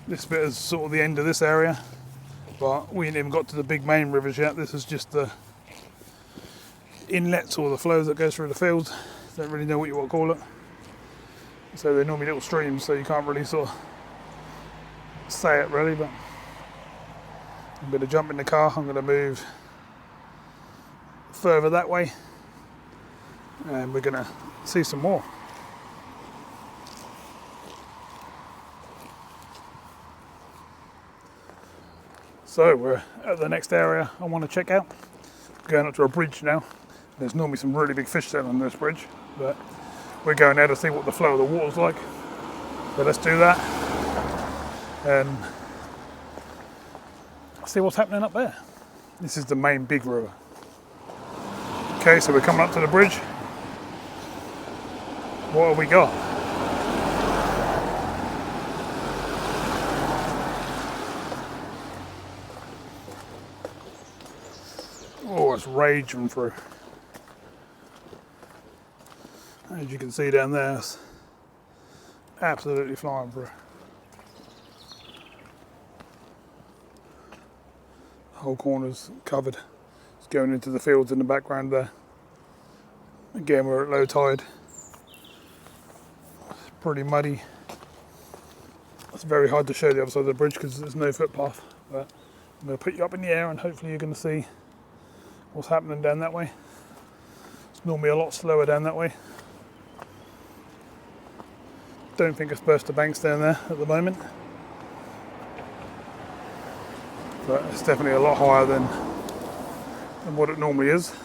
This bit is sort of the end of this area, but we ain't even got to the big main rivers yet. This is just the inlets or the flows that goes through the fields. Don't really know what you want to call it. So they're normally little streams, so you can't really sort of say it really, but I'm going to jump in the car. I'm going to move further that way and we're going to see some more. So we're at the next area I want to check out. We're going up to a bridge now. There's normally some really big fish sailing on this bridge, but we're going there to see what the flow of the water's like. So let's do that and see what's happening up there. This is the main big river. Okay, so we're coming up to the bridge. What have we got? Oh, it's raging through. As you can see down there, it's absolutely flying through. The whole corner's covered. It's going into the fields in the background there. Again, we're at low tide. pretty muddy. It's very hard to show the other side of the bridge because there's no footpath, but I'm going to put you up in the air and hopefully you're going to see what's happening down that way. It's normally a lot slower down that way. Don't think it's burst the banks down there at the moment, but it's definitely a lot higher than what it normally is.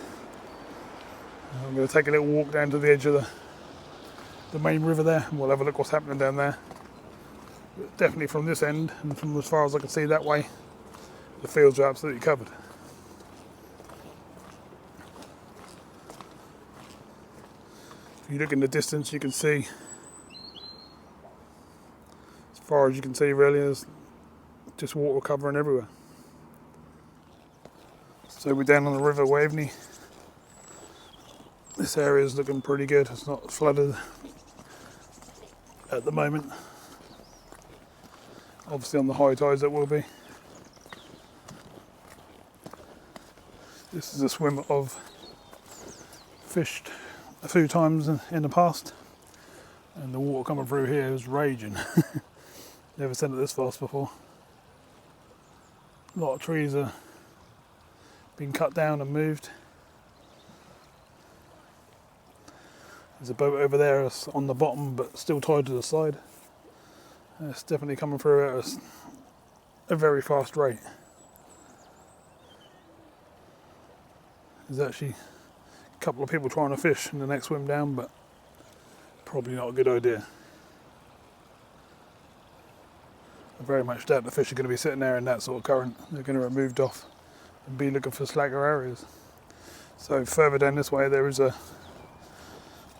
I'm going to take a little walk down to the edge of the main river there and we'll have a look what's happening down there. But definitely from this end and from as far as I can see that way, the fields are absolutely covered. If you look in the distance you can see, as far as you can see really, there's just water covering everywhere. So we're down on the river Waveney. This area is looking pretty good. It's not flooded at the moment. Obviously on the high tides it will be. This is a swim I've fished a few times in the past, and the water coming through here is raging. Never seen it this fast before. A lot of trees are being cut down and moved. There's a boat over there that's on the bottom but still tied to the side. It's definitely coming through at a very fast rate. There's actually a couple of people trying to fish in the next swim down, but probably not a good idea. I very much doubt the fish are going to be sitting there in that sort of current. They're going to have moved off and be looking for slacker areas. So further down this way there is a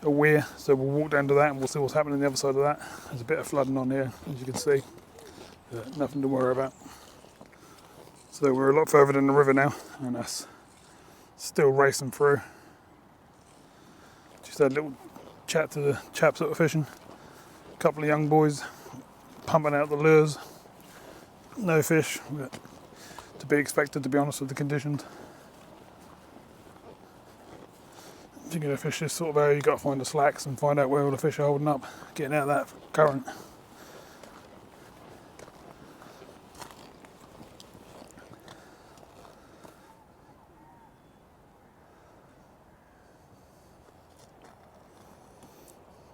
weir, so we'll walk down to that and we'll see what's happening on the other side of that. There's a bit of flooding on here, as you can see, but nothing to worry about. So we're a lot further than the river now, and that's still racing through. Just had a little chat to the chaps that were fishing. A couple of young boys pumping out the lures. No fish, but to be expected, to be honest, with the conditions. If you're going to fish this sort of area, you've got to find the slacks and find out where all the fish are holding up, getting out of that current.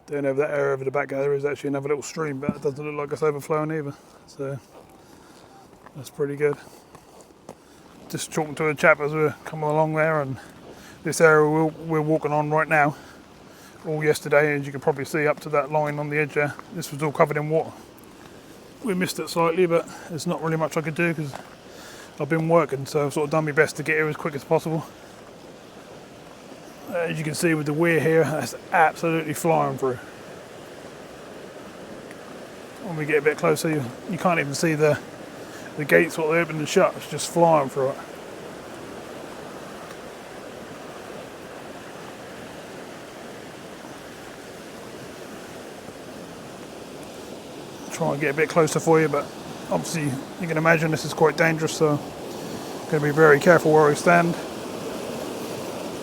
Down over that area over the back there is actually another little stream, but it doesn't look like it's overflowing either, so that's pretty good. Just talking to a chap as we're coming along there, and this area we're walking on right now, all yesterday, as you can probably see up to that line on the edge there, this was all covered in water. We missed it slightly, but there's not really much I could do because I've been working, so I've sort of done my best to get here as quick as possible. As you can see with the weir here, that's absolutely flying through. When we get a bit closer, you can't even see the gates, what they open and shut, it's just flying through it. Try and get a bit closer for you, but obviously you can imagine this is quite dangerous, so I'm going to be very careful where I stand.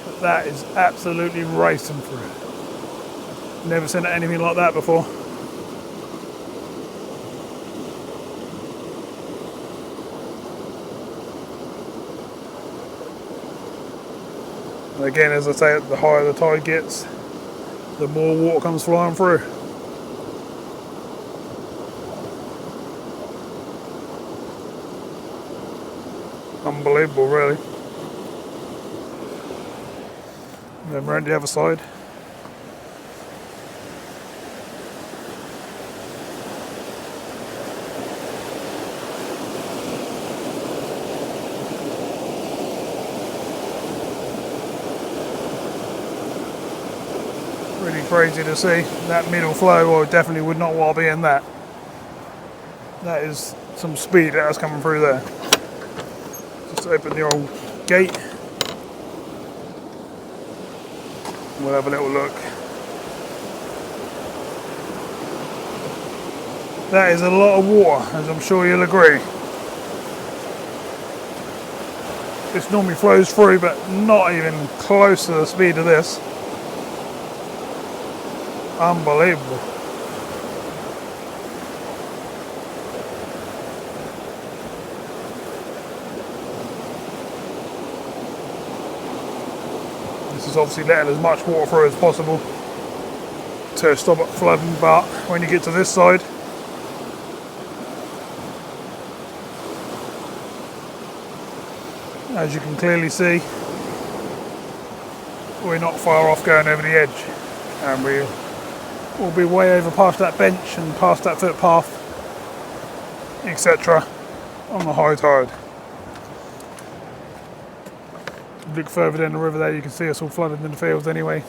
But that is absolutely racing through. Never seen anything like that before. And again, as I say, the higher the tide gets, the more water comes flying through. Unbelievable, really. And then around the other side. Pretty crazy to see that middle flow. I definitely would not want to be in that. That is some speed that's coming through there. Just open the old gate. We'll have a little look. That is a lot of water, as I'm sure you'll agree. This normally flows through, but not even close to the speed of this. Unbelievable. This is obviously letting as much water through as possible to stop it flooding, but when you get to this side, as you can clearly see, we're not far off going over the edge, and we'll be way over past that bench and past that footpath, etc. on the high tide. Look further down the river there, you can see us all flooded in the fields anyway.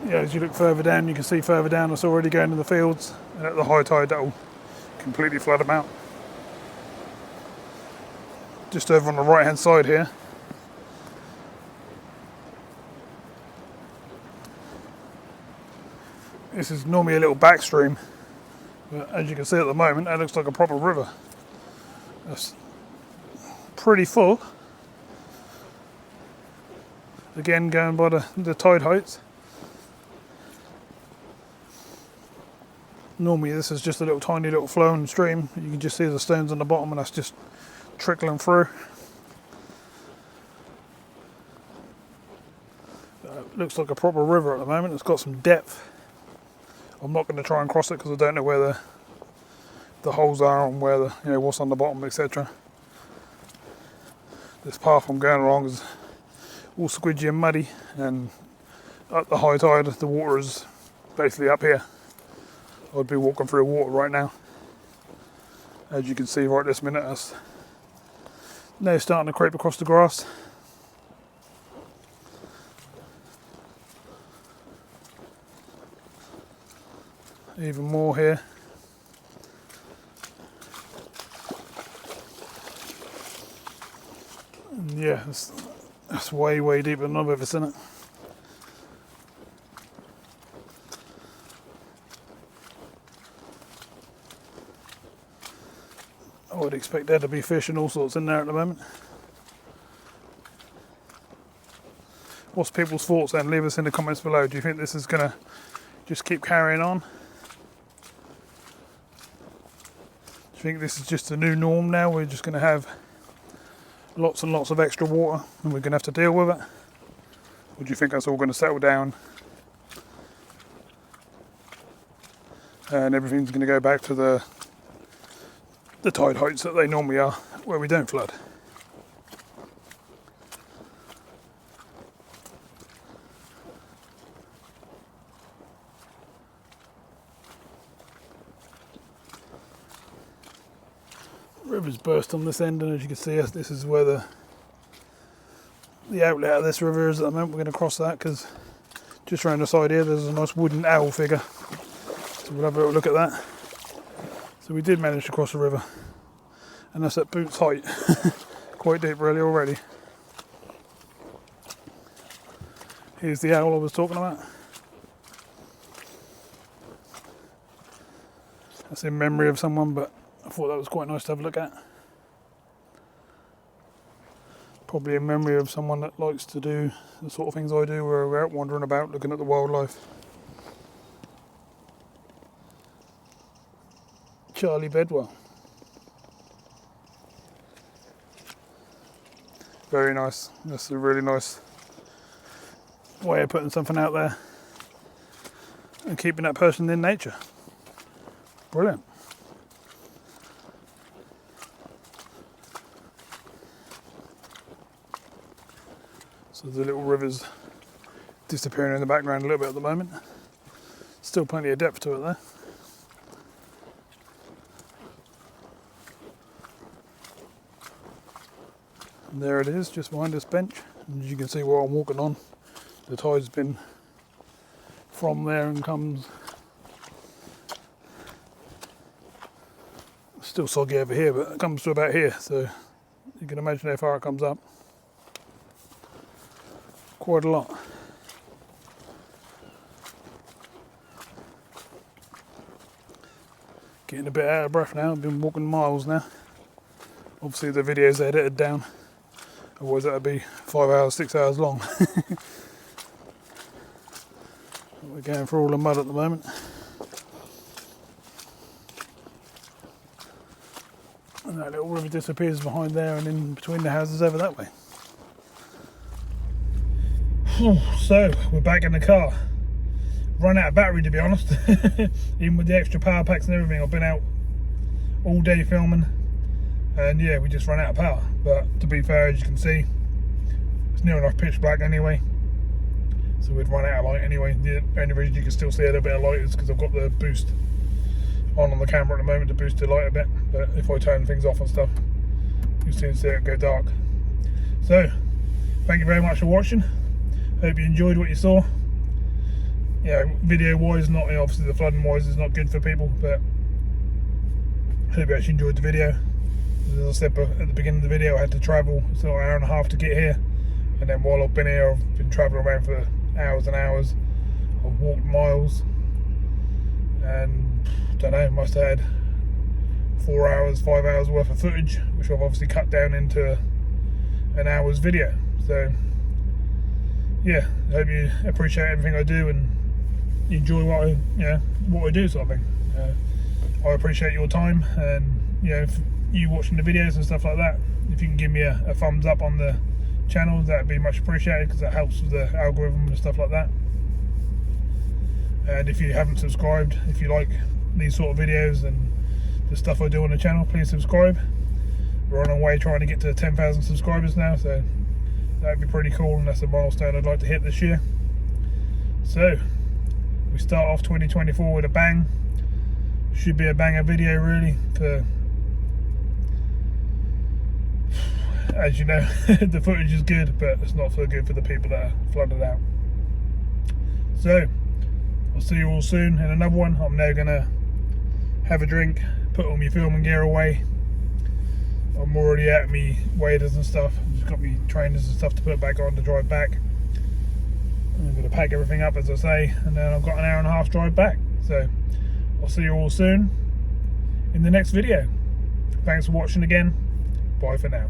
Yeah, as you look further down, you can see further down it's already going in the fields, and at the high tide that will completely flood them out. Just over on the right hand side here, this is normally a little backstream, but as you can see at the moment, that looks like a proper river. That's pretty full. Again, going by the tide heights. Normally this is just a little tiny little flowing stream. You can just see the stones on the bottom, and that's just trickling through. Looks like a proper river at the moment. It's got some depth. I'm not going to try and cross it because I don't know where the holes are and where what's on the bottom, etc. This path I'm going along is all squidgy and muddy, and at the high tide the water is basically up here. I'd be walking through water right now. As you can see right this minute, that's now starting to creep across the grass. Even more here. And yeah, that's way deeper than I've ever seen it. I would expect there to be fish and all sorts in there at the moment. What's people's thoughts then? Leave us in the comments below. Do you think this is going to just keep carrying on? Do you think this is just a new norm now? We're just going to have lots and lots of extra water and we're going to have to deal with it? Or do you think that's all going to settle down and everything's going to go back to the tide heights that they normally are, where we don't flood? River's burst on this end, and as you can see, this is where the outlet of this river is at the moment. We're going to cross that because just around the side here there's a nice wooden owl figure, so we'll have a little look at that. So we did manage to cross the river, and that's at boots height. Quite deep really already. Here's the owl I was talking about. That's in memory of someone, but I thought that was quite nice to have a look at. Probably in memory of someone that likes to do the sort of things I do, where we're out wandering about looking at the wildlife. Charlie Bedwell. Very nice. That's a really nice way of putting something out there and keeping that person in nature. Brilliant. So the little river's disappearing in the background a little bit at the moment. Still plenty of depth to it there. And there it is, just behind this bench. And as you can see where I'm walking on, the tide's been from there and comes still soggy over here, but it comes to about here, so you can imagine how far it comes up. Quite a lot. Getting a bit out of breath now. I've been walking miles now. Obviously the video's edited down, otherwise that would be 5 hours, 6 hours long. We're going through all the mud at the moment. And that little river disappears behind there and in between the houses over that way. So, we're back in the car. Run out of battery, to be honest. Even with the extra power packs and everything, I've been out all day filming. And yeah, we just run out of power. But to be fair, as you can see, it's near enough pitch black anyway. So we'd run out of light anyway. The only reason you can still see a little bit of light is because I've got the boost on the camera at the moment to boost the light a bit. But if I turn things off and stuff, you'll soon see it go dark. So, thank you very much for watching. Hope you enjoyed what you saw. Yeah, video wise, not obviously the flooding wise is not good for people, but hope you actually enjoyed the video. As I said at the beginning of the video, I had to travel so an hour and a half to get here, and then while I've been here, I've been travelling around for hours and hours. I've walked miles, and I don't know, must have had 4 hours, 5 hours worth of footage, which I've obviously cut down into an hour's video. So yeah, I hope you appreciate everything I do and you enjoy what I do, sort of thing. I appreciate your time, and if you watching the videos and stuff like that, if you can give me a thumbs up on the channel, that'd be much appreciated, because that helps with the algorithm and stuff like that. And if you haven't subscribed, if you like these sort of videos and the stuff I do on the channel, please subscribe. We're on our way trying to get to 10,000 subscribers now, so that'd be pretty cool, and that's a milestone I'd like to hit this year. So we start off 2024 with a bang. Should be a banger video, really, for, as you know, the footage is good, but it's not so good for the people that are flooded out. So I'll see you all soon in another one. I'm now gonna have a drink, put all my filming gear away. I'm already out of me waders and stuff. I've just got me trainers and stuff to put back on to drive back. I'm going to pack everything up, as I say, and then I've got an hour and a half drive back. So I'll see you all soon in the next video. Thanks for watching again. Bye for now.